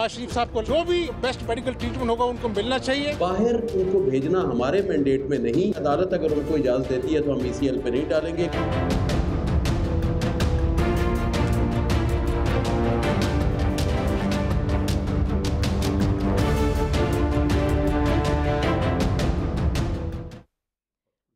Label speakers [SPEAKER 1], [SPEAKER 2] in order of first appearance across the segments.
[SPEAKER 1] नवाज शरीफ साहब को जो भी बेस्ट मेडिकल ट्रीटमेंट होगा उनको मिलना चाहिए।
[SPEAKER 2] बाहर उनको भेजना हमारे मैंडेट में नहीं, अदालत अगर उनको इजाजत देती है तो हम ECL पे नहीं डालेंगे।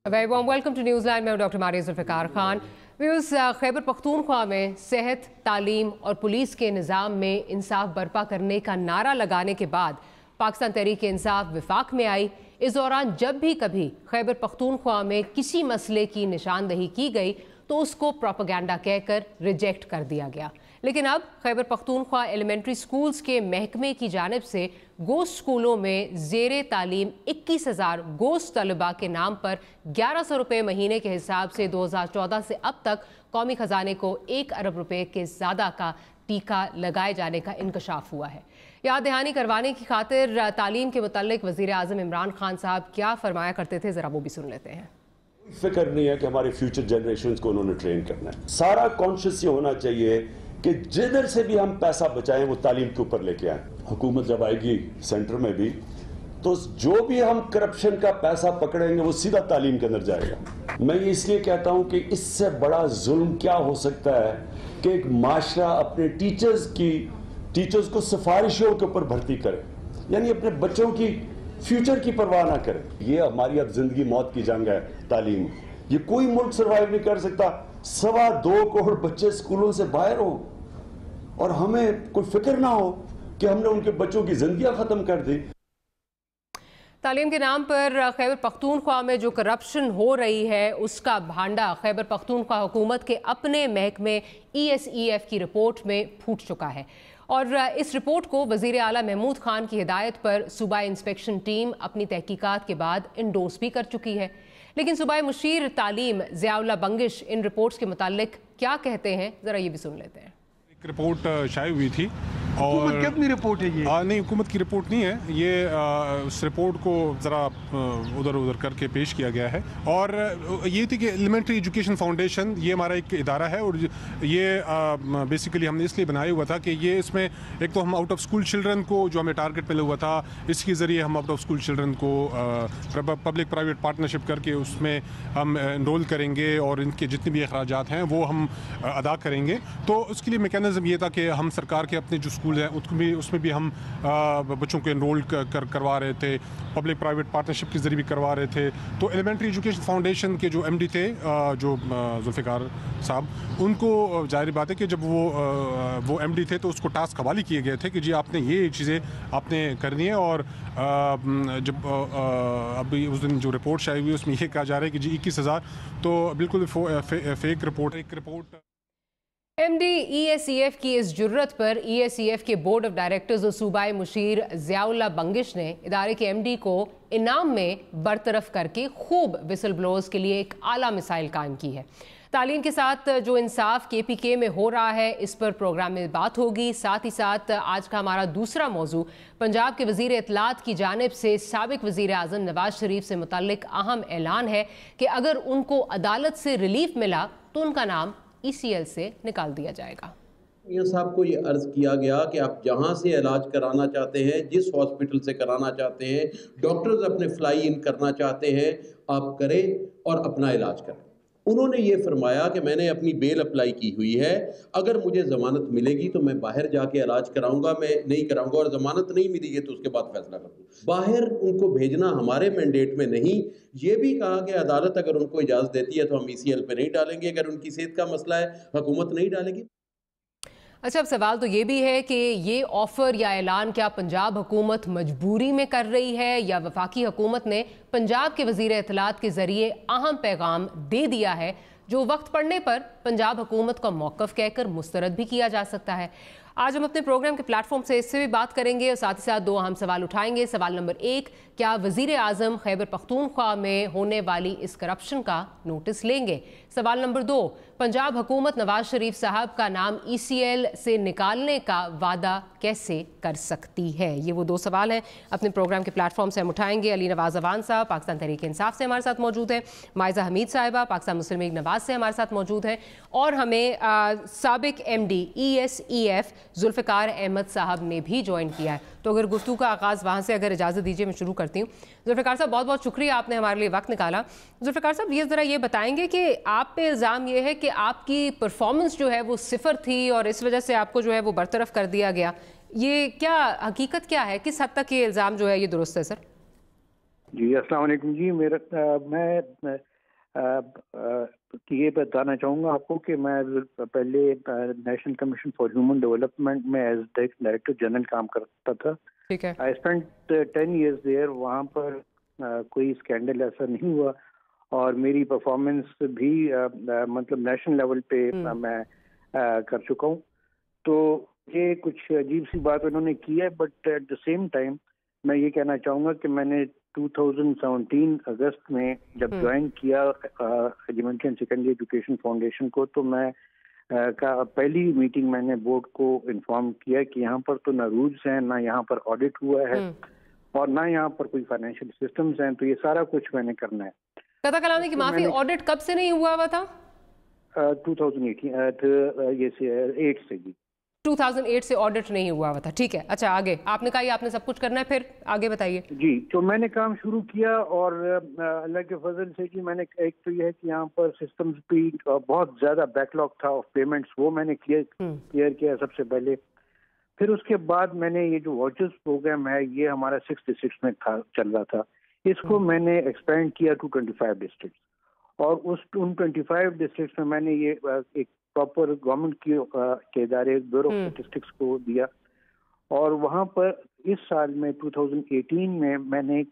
[SPEAKER 3] Very warm welcome to Newsland. मैं डॉक्टर मारिया जुल्फ़िकार खान। व्यूज़, खैबर पख्तूनख्वा में सेहत, तालीम और पुलिस के निज़ाम में इंसाफ बर्पा करने का नारा लगाने के बाद पाकिस्तान तहरीक इंसाफ विफाक में आई। इस दौरान जब भी कभी खैबर पख्तूनख्वा में किसी मसले की निशानदही की गई तो उसको प्रोपेगेंडा कहकर रिजेक्ट कर दिया गया। लेकिन अब खैबर पख्तूनख्वा एलिमेंट्री स्कूल्स के महकमे की जानिब से गोश्त स्कूलों में ज़ेरे तालीम 21,000 गोश्त तलबा के नाम पर 1,100 रुपये महीने के हिसाब से 2014 से अब तक कौमी ख़जाने को 1 अरब रुपये के ज़्यादा का टीका लगाए जाने का इंकशाफ हुआ है। याद दहानी करवाने की खातिर तालीम के मुतल्लिक वज़ीर आज़म इमरान खान साहब क्या फरमाया करते थे, ज़रा वो भी सुन लेते हैं।
[SPEAKER 4] फिक्र नहीं है कि हमारे फ्यूचर जनरेशन्स को उन्होंने ट्रेन करना है। सारा कॉन्शियस ये होना चाहिए कि जिधर से भी हम पैसा बचाएं वो तालीम के ऊपर लेके आए। हुकूमत जब आएगी सेंटर में भी तो जो भी हम करप्शन का पैसा पकड़ेंगे वो सीधा तालीम के अंदर जाएगा। मैं ये इसलिए कहता हूं कि इससे बड़ा जुल्म क्या हो सकता है कि एक माशरा अपने टीचर्स को सिफारिशों के ऊपर भर्ती करे, यानी अपने बच्चों की फ्यूचर की परवाह ना करे। ये हमारी अब जिंदगी मौत की जंग है तालीम। ये कोई मुल्क सर्वाइव नहीं कर सकता 2.25 करोड़ बच्चे स्कूलों से बाहर हो और हमें कोई फिक्र ना हो कि हमने उनके बच्चों की जिंदगियां खत्म कर दी।
[SPEAKER 3] तालीम के नाम पर खैबर पख्तूनख्वा में जो करप्शन हो रही है उसका भांडा खैबर पख्तूनख्वा हुकूमत के अपने महकमे ESEF की रिपोर्ट में फूट चुका है और इस रिपोर्ट को वज़ीर आला महमूद खान की हिदायत पर सूबाई इंस्पेक्शन टीम अपनी तहकीकात के बाद इंडोर्स भी कर चुकी है। लेकिन सूबाई मुशीर तालीम ज़ियाउल्लाह बंगिश इन रिपोर्ट्स के मुतालिक क्या कहते हैं, ज़रा ये भी सुन लेते हैं।
[SPEAKER 1] एक रिपोर्ट शाये हुई थी और
[SPEAKER 5] हुकूमत की अपनी रिपोर्ट है ये?
[SPEAKER 1] नहीं, हुकूमत की रिपोर्ट नहीं है ये। उस रिपोर्ट को ज़रा उधर उधर करके पेश किया गया है और ये थी कि एलिमेंट्री एजुकेशन फाउंडेशन ये हमारा एक इदारा है और ये बेसिकली हमने इसलिए बनाया हुआ था कि ये इसमें एक तो हम आउट ऑफ स्कूल चिल्ड्रन को जो हमें टारगेट मिला हुआ था इसके ज़रिए हम आउट ऑफ स्कूल चिल्ड्रन को पब्लिक प्राइवेट पार्टनरशिप करके उसमें हम इनरोल करेंगे और इनके जितने भी अखराजात हैं वो हम अदा करेंगे। तो उसके लिए मैकेनिज़्म ये था कि हम सरकार के अपने जो स्कूल हैं उसमें भी हम बच्चों को इनरोल करवा रहे थे, पब्लिक प्राइवेट पार्टनरशिप के ज़रिए भी करवा रहे थे। तो एलिमेंट्री एजुकेशन फाउंडेशन के जो MD थे जो जुल्फ़िकार साहब, उनको जाहिर बात है कि जब वो MD थे तो उसको टास्क हवाले किए गए थे कि जी आपने ये चीज़ें आपने करनी है। और जब अभी उस दिन जो रिपोर्ट शायद हुई उसमें ये कहा जा रहा है कि जी 21,000 तो बिल्कुल फेक रिपोर्ट।
[SPEAKER 3] MD ESEF की इस जुर्रत पर ESEF के बोर्ड ऑफ डायरेक्टर्स और सूबाई मुशीर ज़ियाउल्लाह बंगिश ने इदारे के MD को इनाम में बरतरफ करके खूब विसल ब्लोअर्स के लिए एक आला मिसाइल कायम की है। तालीम के साथ जो इंसाफ KPK में हो रहा है इस पर प्रोग्राम में बात होगी। साथ ही साथ आज का हमारा दूसरा मौजू पंजाब के वज़ीर इत्तलात की जानिब से साबिक वज़ीर आज़म नवाज शरीफ से मुतल्लिक अहम ऐलान है कि अगर उनको अदालत से रिलीफ मिला तो उनका नाम ECL से निकाल दिया जाएगा।
[SPEAKER 2] मियां साहब को ये अर्ज़ किया गया कि आप जहां से इलाज कराना चाहते हैं, जिस हॉस्पिटल से कराना चाहते हैं, डॉक्टर्स अपने फ्लाई इन करना चाहते हैं, आप करें और अपना इलाज करें। उन्होंने ये फरमाया कि मैंने अपनी बेल अप्लाई की हुई है, अगर मुझे ज़मानत मिलेगी तो मैं बाहर जाके इलाज कराऊंगा, मैं नहीं कराऊंगा, और ज़मानत नहीं मिलेगी तो उसके बाद फैसला करूँगा। बाहर उनको भेजना हमारे मैंडेट में नहीं। ये भी कहा कि अदालत अगर उनको इजाज़त देती है तो हम ECL पे नहीं डालेंगे, अगर उनकी सेहत का मसला है हुकूमत नहीं डालेगी।
[SPEAKER 3] अच्छा, अब सवाल तो ये भी है कि ये ऑफ़र या ऐलान क्या पंजाब हुकूमत मजबूरी में कर रही है या वफाकी हुकूमत ने पंजाब के वज़ीर इत्तलात के ज़रिए अहम पैगाम दे दिया है जो वक्त पड़ने पर पंजाब हुकूमत का मौक़िफ़ कहकर मुस्तरद भी किया जा सकता है। आज हम अपने प्रोग्राम के प्लेटफॉर्म से इससे भी बात करेंगे और साथ ही साथ 2 अहम सवाल उठाएंगे। सवाल नंबर 1, क्या वज़ीर आज़म खैबर पख्तूनख्वा में होने वाली इस करप्शन का नोटिस लेंगे? सवाल नंबर 2, पंजाब हुकूमत नवाज शरीफ साहब का नाम ECL से निकालने का वादा कैसे कर सकती है? ये वो 2 सवाल हैं अपने प्रोग्राम के प्लेटफॉर्म से हम उठाएंगे। अली नवाज अवान साहब पाकिस्तान तहरीक इंसाफ से हमारे साथ मौजूद हैं, माइज़ा हमीद साहिबा पाकिस्तान मुस्लिम लीग नवाज से हमारे साथ मौजूद हैं और हमें साबिक MD ESEF जुल्फ़िकार अहमद साहब ने भी ज्वाइन किया है। तो अगर गुफ्तगू का आगाज़ वहाँ से अगर इजाज़त दीजिए मैं शुरू करती हूँ। जुल्फ़िकार साहब, बहुत बहुत शुक्रिया, आपने हमारे लिए वक्त निकाला। जुल्फ़िकार साहब, ये ज़रा ये बताएंगे कि आप पे इल्ज़ाम ये है कि आपकी परफॉर्मेंस जो है वो सिफर थी और इस वजह से आपको जो है वो बरतरफ कर दिया गया। ये क्या हकीकत क्या है, किस हद तक ये इल्ज़ाम जो है ये दुरुस्त है सर?
[SPEAKER 5] जी अस्सलाम वालेकुम जी। मैं ये बताना चाहूँगा आपको कि मैं पहले national commission for human development में एज डायरेक्टर जनरल काम करता था।
[SPEAKER 3] ठीक है।
[SPEAKER 5] I spent 10 years there. वहाँ पर कोई स्कैंडल ऐसा नहीं हुआ और मेरी परफॉर्मेंस भी मतलब नेशनल लेवल पे मैं कर चुका हूँ। तो ये कुछ अजीब सी बात उन्होंने की है, but at the same time मैं ये कहना चाहूँगा कि मैंने 2017 अगस्त में जब ज्वाइन किया elementary and secondary education foundation को, तो मैं पहली मीटिंग मैंने बोर्ड को इन्फॉर्म किया कि यहाँ पर तो ना रूल्स हैं, ना यहाँ पर ऑडिट हुआ है और ना यहाँ पर कोई फाइनेंशियल सिस्टम्स हैं, तो ये सारा कुछ मैंने करना है।
[SPEAKER 3] कथा कलामी की माफी, ऑडिट कब से नहीं हुआ था?
[SPEAKER 5] 2018 ये से 8 से जी।
[SPEAKER 3] 2008 से ऑडिट नहीं हुआ था। ठीक है, अच्छा आगे आपने कहा आपने सब कुछ करना है, फिर आगे बताइए।
[SPEAKER 5] जी, तो मैंने काम शुरू किया और अल्लाह के फजल से कि मैंने एक तो ये है कि यहाँ पर सिस्टम्स भी बहुत ज्यादा बैकलॉग था ऑफ पेमेंट्स, वो मैंने क्लियर किया सबसे पहले। फिर उसके बाद मैंने ये जो वॉचर्स प्रोग्राम है ये हमारा 6 डिस्ट्रिक्ट में चल रहा था, इसको मैंने एक्सपेंड किया टू 25 डिस्ट्रिक्ट और उन 25 डिस्ट्रिक्ट में मैंने ये एक प्रॉपर गवर्नमेंट के इदारे ब्यूरो ऑफ स्टैटिस्टिक्स को दिया और वहाँ पर इस साल में 2018 में मैंने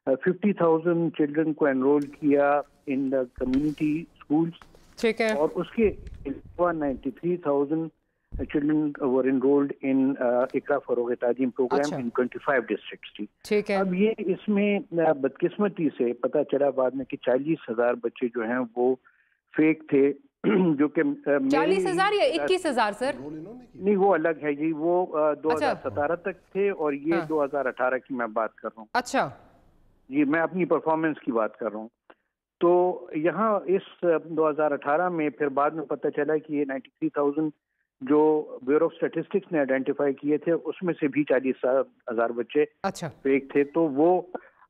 [SPEAKER 5] 50,000 चिल्ड्रन को एनरोल किया इन द कम्युनिटी स्कूल्स।
[SPEAKER 3] ठीक है।
[SPEAKER 5] और उसके 93,000 चिल्ड्रन वर एनरोल्ड इन इकरा फरोग तालीम प्रोग्राम इन 25 डिस्ट्रिक्ट्स। ठीक है। अब ये इसमें बदकिस्मती से पता चला बाद में कि 40,000 बच्चे जो हैं वो फेक थे, जो कि
[SPEAKER 3] 40,000 या 21,000 सर?
[SPEAKER 5] नहीं, वो अलग है जी, वो 2017 तक थे और ये 2018 की मैं बात कर रहा हूँ।
[SPEAKER 3] अच्छा
[SPEAKER 5] जी, मैं अपनी परफॉर्मेंस की बात कर रहा हूँ। तो यहाँ इस 2018 में फिर बाद में पता चला कि ये 93,000 जो ब्यूरो ऑफ स्टैटिस्टिक्स ने आइडेंटिफाई किए थे उसमें से भी 40,000 बच्चे फेक थे। तो वो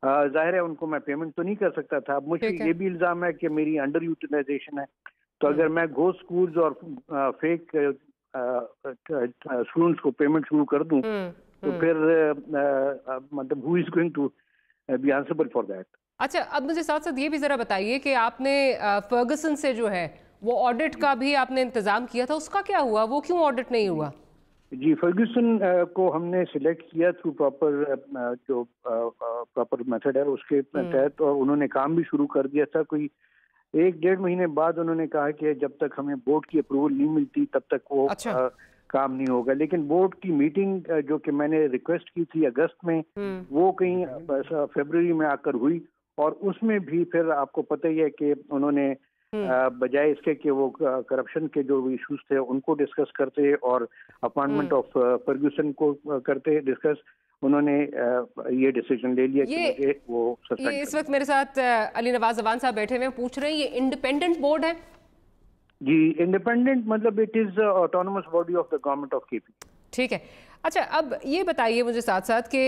[SPEAKER 5] जाहिर है उनको मैं पेमेंट तो नहीं कर सकता था। मुझे ये भी इल्जाम है कि मेरी अंडर यूटिलाइजेशन है, तो अगर मैं घोस्ट स्कूल्स और फेक स्टूडेंट्स को पेमेंट शुरू कर दूं तो फिर मतलब who is going to be answerable for that.
[SPEAKER 3] अच्छा, अब मुझे साथ साथ ये भी जरा बताइए कि आपने फर्गसन से जो है वो ऑडिट का भी आपने इंतजाम किया था, उसका क्या हुआ? वो क्यों ऑडिट नहीं हुआ?
[SPEAKER 5] जी, फर्गसन को हमने सिलेक्ट किया थ्रू प्रॉपर जो प्रॉपर मेथड है उसके तहत, और उन्होंने काम भी शुरू कर दिया था। कोई 1-1.5 महीने बाद उन्होंने कहा कि जब तक हमें बोर्ड की अप्रूवल नहीं मिलती तब तक वो काम नहीं होगा। लेकिन बोर्ड की मीटिंग जो कि मैंने रिक्वेस्ट की थी अगस्त में, वो कहीं फरवरी में आकर हुई और उसमें भी फिर आपको पता ही है कि उन्होंने बजाय इसके कि वो करप्शन के जो इश्यूज थे उनको डिस्कस करते और अपॉइंटमेंट ऑफ फर्ग्यूसन को करते डिस्कस, उन्होंने ये डिसीजन ले लिया कि मुझे वो सस्पेंड।
[SPEAKER 3] ये इस वक्त मेरे साथ अली नवाज जवान साहब बैठे हुए पूछ रहे हैं, ये इंडिपेंडेंट बोर्ड है?
[SPEAKER 5] जी, इंडिपेंडेंट मतलब it is autonomous body of the government of KP.
[SPEAKER 3] ठीक है। अच्छा, अब ये बताइए मुझे साथ साथ कि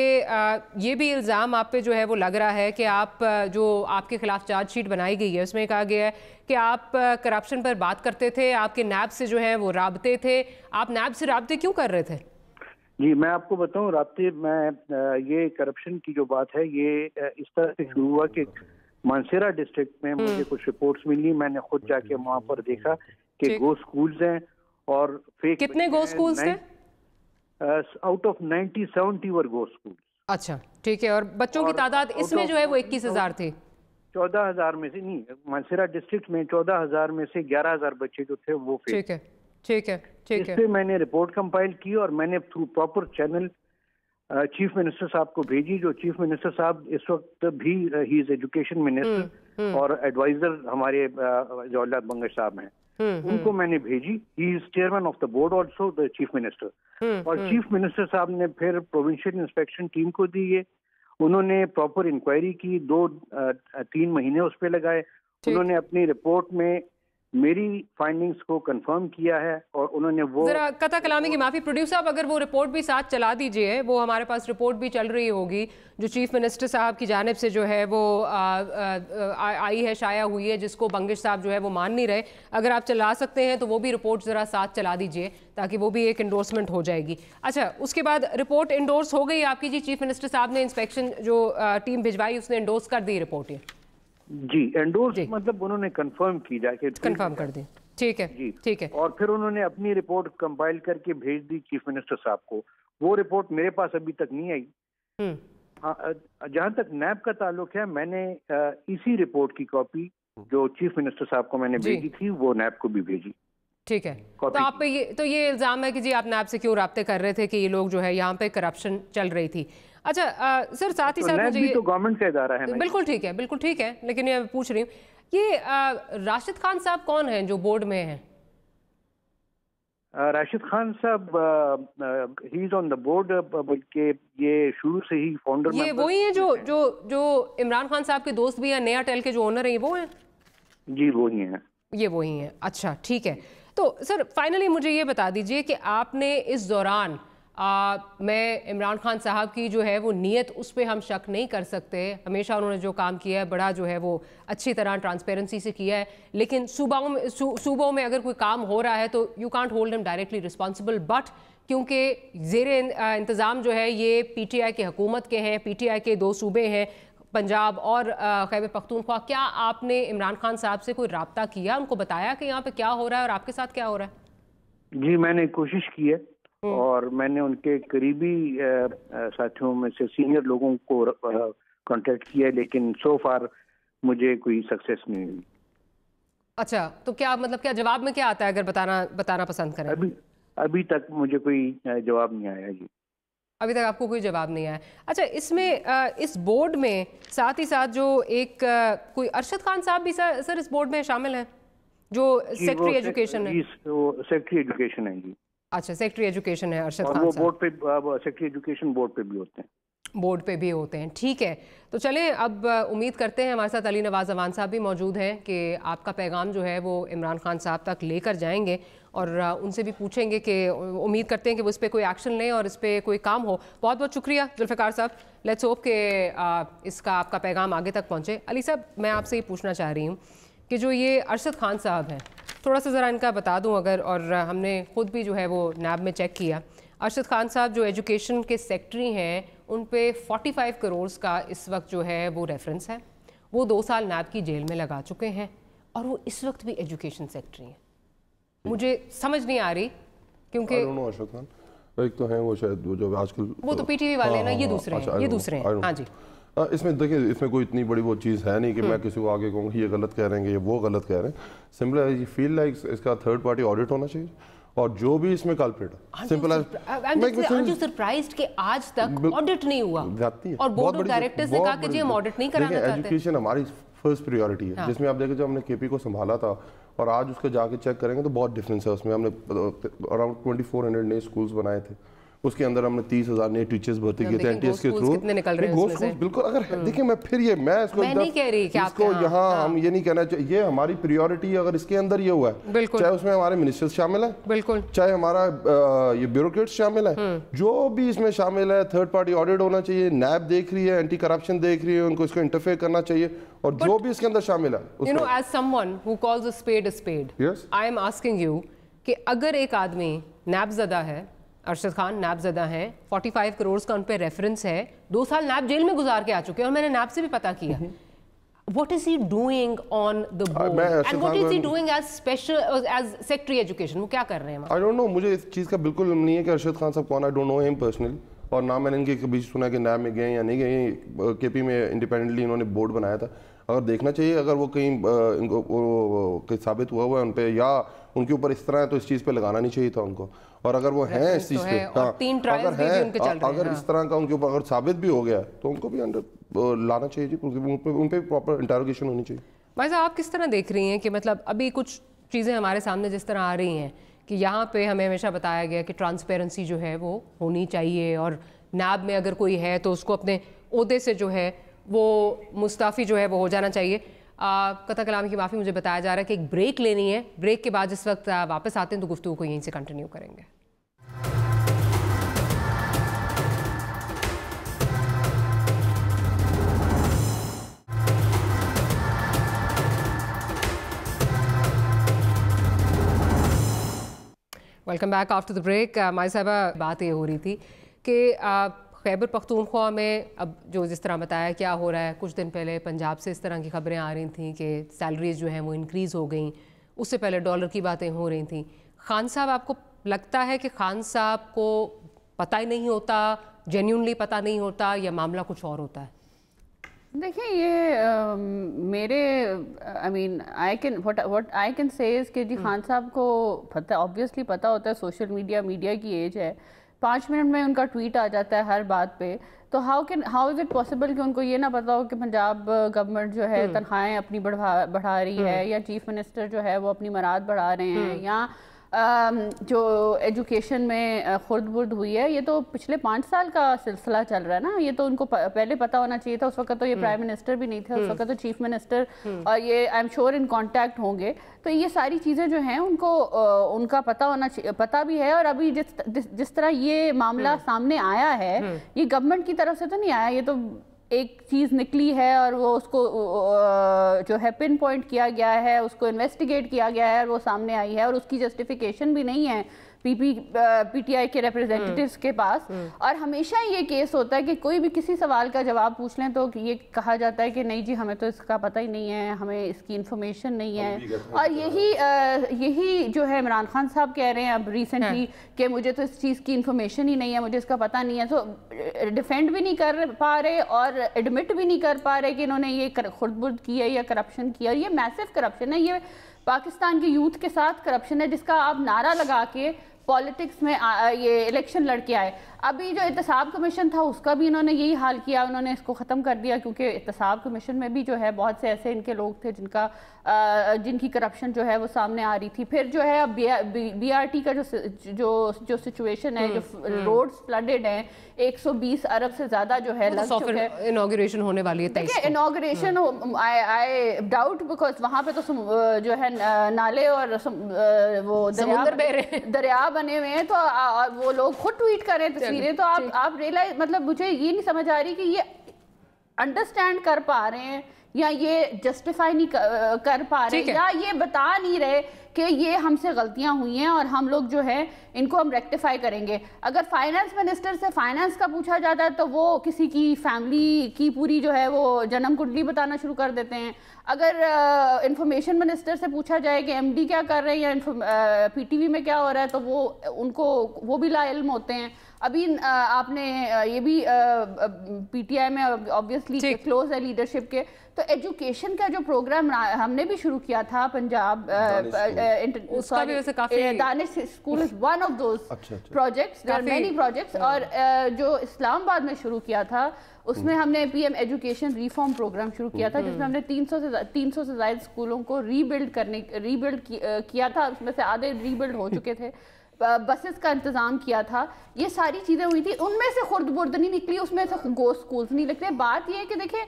[SPEAKER 3] ये भी इल्ज़ाम आप पे जो है वो लग रहा है कि आप जो आपके खिलाफ चार्जशीट बनाई गई है उसमें कहा गया है कि आप करप्शन पर बात करते थे, आपके नैब से जो है वो राबते थे। आप नैब से राबते क्यों कर रहे थे?
[SPEAKER 5] जी, मैं आपको बताऊं, राब्ते में ये करप्शन की जो बात है ये इस तरह से शुरू हुआ कि मानसेरा डिस्ट्रिक्ट में मुझे कुछ रिपोर्ट्स मिली। मैंने खुद जाके वहाँ पर देखा कि गो स्कूल्स हैं और फेक।
[SPEAKER 3] कितने गो स्कूल्स थे?
[SPEAKER 5] Out of 90-70 were go school.
[SPEAKER 3] अच्छा, ठीक है। और बच्चों की तादाद इसमें जो है वो 21,000 थी।
[SPEAKER 5] 14,000 में से नहीं, मानसेरा डिस्ट्रिक्ट में 14,000 में से 11,000 बच्चे जो थे वो फेक।
[SPEAKER 3] ठीक है, ठीक है, ठीक है।
[SPEAKER 5] इस पे मैंने रिपोर्ट कंपाइल की और मैंने through proper channel chief minister साहब को भेजी। जो चीफ मिनिस्टर साहब इस वक्त भी ही इज एजुकेशन मिनिस्टर और एडवाइजर हमारे जवाहरलाल बंगश साहब हैं, उनको मैंने भेजी। He is chairman of the board also, the chief minister. और चीफ मिनिस्टर साहब ने फिर प्रोविंशियल इंस्पेक्शन टीम को दी है, उन्होंने प्रॉपर इंक्वायरी की, 2-3 महीने उस पर लगाए। उन्होंने अपनी रिपोर्ट में मेरी फाइंडिंग्स को कंफर्म किया है और उन्होंने वो
[SPEAKER 3] जरा कथा कलामी की माफी प्रोड्यूसर साहब, अगर वो रिपोर्ट भी साथ चला दीजिए, वो हमारे पास रिपोर्ट भी चल रही होगी जो चीफ मिनिस्टर साहब की जानिब से जो है वो आई है, शाया हुई है, जिसको बंगिश साहब जो है वो मान नहीं रहे। अगर आप चला सकते हैं तो वो भी रिपोर्ट ज़रा साथ चला दीजिए ताकि वो भी एक इंडोर्समेंट हो जाएगी। अच्छा, उसके बाद रिपोर्ट इंडोर्स हो गई आपकी जी? चीफ मिनिस्टर साहब ने इंस्पेक्शन जो टीम भिजवाई उसने इंडोर्स कर दी रिपोर्ट? ये
[SPEAKER 5] जी एंडोर्स मतलब उन्होंने कंफर्म की जाके
[SPEAKER 3] कंफर्म कर दी, ठीक है
[SPEAKER 5] जी
[SPEAKER 3] ठीक है।
[SPEAKER 5] और फिर उन्होंने अपनी रिपोर्ट कंपाइल करके भेज दी चीफ मिनिस्टर साहब को। वो रिपोर्ट मेरे पास अभी तक नहीं आई। जहां तक नैब का ताल्लुक है, मैंने इसी रिपोर्ट की कॉपी जो चीफ मिनिस्टर साहब को मैंने भेजी थी वो नैब को भी भेजी।
[SPEAKER 3] ठीक है, तो आप पे ये इल्ज़ाम है कि जी आप नैब से क्यों राब्ते कर रहे थे कि ये लोग जो है यहाँ पे करप्शन चल रही थी। अच्छा सर, साथ ही साथ मुझे
[SPEAKER 5] तो गवर्नमेंट का इदारा है।
[SPEAKER 3] बिल्कुल ठीक है, बिल्कुल ठीक है, लेकिन ये पूछ रही हूँ, ये राशिद खान साहब कौन हैं जो बोर्ड में हैं?
[SPEAKER 5] राशिद खान साहब he is on the board, बल्कि ये शुरू से ही फाउंडर।
[SPEAKER 3] ये वही हैं जो इमरान खान साहब के दोस्त भी हैं, नया टेल के जो ओनर हैं, वो हैं?
[SPEAKER 5] जी वही हैं,
[SPEAKER 3] ये वही हैं। अच्छा ठीक है, तो सर फाइनली मुझे ये बता दीजिए कि आपने इस दौरान मैं इमरान खान साहब की जो है वो नीयत, उस पर हम शक नहीं कर सकते, हमेशा उन्होंने जो काम किया है बड़ा जो है वो अच्छी तरह ट्रांसपेरेंसी से किया है, लेकिन सूबों में अगर कोई काम हो रहा है तो you can't hold him directly responsible. But क्योंकि ज़ेरे इंतज़ाम जो है ये PTI की हुकूमत के हैं, PTI के 2 सूबे हैं, पंजाब और खैबर पख्तूनख्वा, क्या आपने इमरान खान साहब से कोई राब्ता किया, उनको बताया कि यहाँ पे क्या हो रहा है और आपके साथ क्या हो रहा है?
[SPEAKER 5] जी मैंने कोशिश की है और मैंने उनके करीबी साथियों में से सीनियर लोगों को कांटेक्ट किया है, लेकिन सो फार मुझे कोई सक्सेस नहीं हुई।
[SPEAKER 3] अच्छा, तो क्या मतलब क्या जवाब में क्या आता है, अगर बताना पसंद करें?
[SPEAKER 5] अभी तक मुझे कोई जवाब नहीं आया जी।
[SPEAKER 3] अभी तक आपको कोई जवाब नहीं आया। अच्छा, इसमें इस बोर्ड में साथ ही साथ जो एक कोई अरशद खान साहब भी सर इस बोर्ड में शामिल हैं जो सेक्रेटरी एजुकेशन है?
[SPEAKER 5] सेक्रेटरी एजुकेशन है जी।
[SPEAKER 3] अच्छा, सेक्रेटरी एजुकेशन है अरशद खान
[SPEAKER 5] वो
[SPEAKER 3] साहब।
[SPEAKER 5] बोर्ड पे, सेक्रेटरी एजुकेशन बोर्ड पे भी होते हैं।
[SPEAKER 3] बोर्ड पे भी होते हैं, ठीक है। तो चलें, अब उम्मीद करते हैं हमारे साथ अली नवाज अवान साहब भी मौजूद हैं कि आपका पैगाम जो है वो इमरान खान साहब तक लेकर जाएंगे और उनसे भी पूछेंगे कि उम्मीद करते हैं कि वो इस पर कोई एक्शन लें और इस पर कोई काम हो। बहुत बहुत शुक्रिया जुल्फ़िकार साहब, लेट्स होप कि इसका आपका पैगाम आगे तक पहुँचे। अली साहब, मैं आपसे ये पूछना चाह रही हूँ कि जो ये अरशद खान साहब हैं, थोड़ा सा ज़रा इनका बता दूं अगर, और हमने ख़ुद भी जो है वो नैब में चेक किया। अरशद खान साहब जो एजुकेशन के सेक्रेटरी हैं, उन पे 45 करोड़ का इस वक्त जो है वो रेफरेंस है। वो 2 साल नैब की जेल में लगा चुके हैं और वो इस वक्त भी एजुकेशन सेक्रेटरी हैं। मुझे समझ नहीं आ रही क्योंकि
[SPEAKER 6] अरशद खान एक तो हैं वो शायद वो जो आजकल
[SPEAKER 3] वो तो PTV वाले हैं ना, ये दूसरे हैं, ये दूसरे हैं। हाँ जी,
[SPEAKER 6] इसमें देखिए, इसमें कोई इतनी बड़ी वो चीज़ है नहीं कि मैं किसी को आगे कहूँगा ये गलत कह रहे हैं, ये वो गलत कह रहे हैं। सिंपल है, फील लाइक इसका थर्ड पार्टी ऑडिट होना चाहिए और जो भी इसमें कल्प्रिट है, सिंपल है।
[SPEAKER 3] सरप्राइज्ड कि आज तक ऑडिट नहीं हुआ
[SPEAKER 6] है
[SPEAKER 3] और बोर्ड ऑफ डायरेक्टर्स ने कहा कि जी हम ऑडिट नहीं कराना चाहते।
[SPEAKER 6] एजुकेशन हमारी फर्स्ट प्रायोरिटी है, जिसमें आप देखें जब हमने KP को संभाला था और आज उसको जाके चेक करेंगे तो बहुत डिफरेंस है उसमें। हमने अराउंड 2400 नए स्कूल्स बनाए थे, उसके अंदर हमने 30,000 नए टीचर्स भर्ती किए थे NTS के थ्रू। बिल्कुल, अगर देखिए मैं इसको
[SPEAKER 3] नहीं कह रही कि
[SPEAKER 6] इसको यहाँ हम ये नहीं कहना चाहिए, ये हमारी प्रायोरिटी अगर इसके अंदर ये हुआ है, चाहे उसमें हमारे मिनिस्टर्स शामिल है, बिल्कुल, चाहे हमारा ये ब्यूरोक्रेट्स शामिल है, जो भी इसमें शामिल है, थर्ड पार्टी ऑडिट होना चाहिए। नैब देख रही है, एंटी करप्शन देख रही है, उनको इसको इंटरफेयर करना चाहिए और जो भी इसके अंदर शामिल है।
[SPEAKER 3] You know, as someone who calls a spade, I am asking you कि अगर एक आदमी नैबज़दा है, अरशद खान नैबज़दा हैं, 45 करोड़ का उन पे रेफरेंस है, 2 साल नैब जेल में गुजार के आ चुके हैं और मैंने नैब से भी पता किया। What is he doing on the board? And what is he doing as secretary education? वो क्या कर रहे हैं?
[SPEAKER 6] I don't know, मुझे इस चीज़ का बिल्कुल नहीं है कि अरशद खान साहब कौन है। I don't know him personally और ना मैंने इनके कभी सुना कि नैब में गए या नहीं गए। KP में इंडिपेंडेंटली इन्होंने बोर्ड बनाया था, अगर देखना चाहिए, अगर वो कहीं इनको साबित हुआ है उन पे या उनके ऊपर इस तरह है तो इस चीज़ पे लगाना नहीं चाहिए था उनको। और अगर वो हैं इस चीज़ पे, अगर इस तरह का उनके ऊपर अगर साबित भी हो गया तो उनको भी अंडर लाना चाहिए जी, उन पे प्रॉपर इंटरोगेशन होनी चाहिए।
[SPEAKER 3] भाई साहब, आप किस तरह देख रही हैं कि मतलब अभी कुछ चीज़ें हमारे सामने जिस तरह आ रही हैं कि यहाँ पे हमें हमेशा बताया गया कि ट्रांसपेरेंसी जो है वो होनी चाहिए और नैब में अगर कोई है तो उसको अपने ओहदे से जो है वो मुस्ताफ़ी जो है वो हो जाना चाहिए। कता कलाम की माफ़ी, मुझे बताया जा रहा है कि एक ब्रेक लेनी है। ब्रेक के बाद जिस वक्त वापस आते हैं तो गुफ्तगू को यहीं से कंटिन्यू करेंगे। Welcome back after the break. माई साहबा, बात ये हो रही थी कि खैबर पख्तूनख्वा में अब जो जिस तरह बताया क्या हो रहा है, कुछ दिन पहले पंजाब से इस तरह की खबरें आ रही थी कि सैलरीज जो हैं वो इंक्रीज़ हो गई, उससे पहले डॉलर की बातें हो रही थी। खान साहब, आपको लगता है कि खान साहब को पता ही नहीं होता, जेन्युइनली पता नहीं होता, या मामला कुछ और होता है?
[SPEAKER 7] देखिए, ये मेरे I mean what I can say is कि जी खान साहब को पता, ऑब्वियसली पता होता है। सोशल मीडिया की एज है, 5 मिनट में उनका ट्वीट आ जाता है हर बात पे। तो हाउ इज़ इट पॉसिबल कि उनको ये ना पता हो कि पंजाब गवर्नमेंट जो है तनख्वाहें अपनी बढ़ा रही है, या चीफ मिनिस्टर जो है वो अपनी मराद बढ़ा रहे हैं, या जो एजुकेशन में खुर्द-बुर्द हुई है। ये तो पिछले 5 साल का सिलसिला चल रहा है ना। ये तो उनको पहले पता होना चाहिए था। उस वक्त तो ये प्राइम मिनिस्टर भी नहीं थे, उस वक्त तो चीफ मिनिस्टर और ये I am sure in contact होंगे। तो ये सारी चीज़ें जो हैं उनको उनका पता होना चाहिए, पता भी है। और अभी जिस तरह ये मामला सामने आया है, ये गवर्नमेंट की तरफ से तो नहीं आया, ये तो एक चीज़ निकली है और वो उसको जो है पिन पॉइंट किया गया है, उसको इन्वेस्टिगेट किया गया है और वो सामने आई है, और उसकी जस्टिफिकेशन भी नहीं है पीटीआई के रिप्रेजेंटेटिव्स के पास। और हमेशा ये केस होता है कि कोई भी किसी सवाल का जवाब पूछ लें तो ये कहा जाता है कि नहीं जी, हमें तो इसका पता ही नहीं है, हमें इसकी इन्फॉर्मेशन नहीं है। और यही जो है इमरान खान साहब कह रहे हैं अब रिसेंटली कि मुझे तो इस चीज़ की इन्फॉर्मेशन ही नहीं है, मुझे इसका पता नहीं है। तो डिफेंड भी नहीं कर पा रहे और एडमिट भी नहीं कर पा रहे कि इन्होंने ये खुर्द-बुर्द की है या करप्शन किया। और ये मैसिव करप्शन है, ये पाकिस्तान के यूथ के साथ करप्शन है, जिसका आप नारा लगा के पॉलिटिक्स में ये इलेक्शन लड़के आए। अभी जो एहतसाब कमीशन था उसका भी इन्होंने यही हाल किया, उन्होंने इसको ख़त्म कर दिया, क्योंकि एहतसाब कमीशन में भी जो है बहुत से ऐसे इनके लोग थे जिनकी करप्शन जो है वो सामने आ रही थी। फिर जो है अब बीआरटी का जो सिचुएशन है, जो रोड्स फ्लडेड हैं, 120 अरब से ज़्यादा जो है लग चुके हैं।
[SPEAKER 3] इनॉग्रेशन होने वाली है,
[SPEAKER 7] देखिए इनॉग्रेशन आई डाउट, बिकॉज वहाँ पे तो जो है नाले और वो दरिया बने हुए हैं, तो वो लोग खुद ट्वीट कर रहे हैं तस्वीरें। तो आप रियलाइज, मतलब मुझे ये नहीं समझ आ रही कि ये अंडरस्टैंड कर पा रहे हैं या ये जस्टिफाई नहीं कर पा रहे, या ये बता नहीं रहे कि ये हमसे गलतियां हुई हैं और हम लोग जो है इनको हम रेक्टिफाई करेंगे। अगर फाइनेंस मिनिस्टर से फाइनेंस का पूछा जाता है तो वो किसी की फैमिली की पूरी जो है वो जन्म कुंडली बताना शुरू कर देते हैं। अगर इंफॉर्मेशन मिनिस्टर से पूछा जाए कि एमडी क्या कर रहे हैं या पीटीवी में क्या हो रहा है, तो वो भी लाइल्म होते हैं। अभी आपने ये भी पीटीआई में ऑब्वियसली क्लोज है लीडरशिप के, तो एजुकेशन का जो प्रोग्राम हमने भी शुरू किया था पंजाब
[SPEAKER 3] उसका भी वैसे काफी
[SPEAKER 7] Daanish school is one of those projects, there are many projects. और जो इस्लामाबाद में शुरू किया था उसमें हमने पीएम एजुकेशन रिफॉर्म प्रोग्राम शुरू किया था, जिसमें हमने 300 से ज़्यादा स्कूलों को रीबिल्ड किया था। उसमें से आधे रीबिल्ड हो चुके थे, बसेस का इंतज़ाम किया था, ये सारी चीज़ें हुई थी। उनमें से खुर्द-बुर्द नहीं निकली, उसमें से गोश्त स्कूल्स नहीं निकले। बात ये है कि देखिए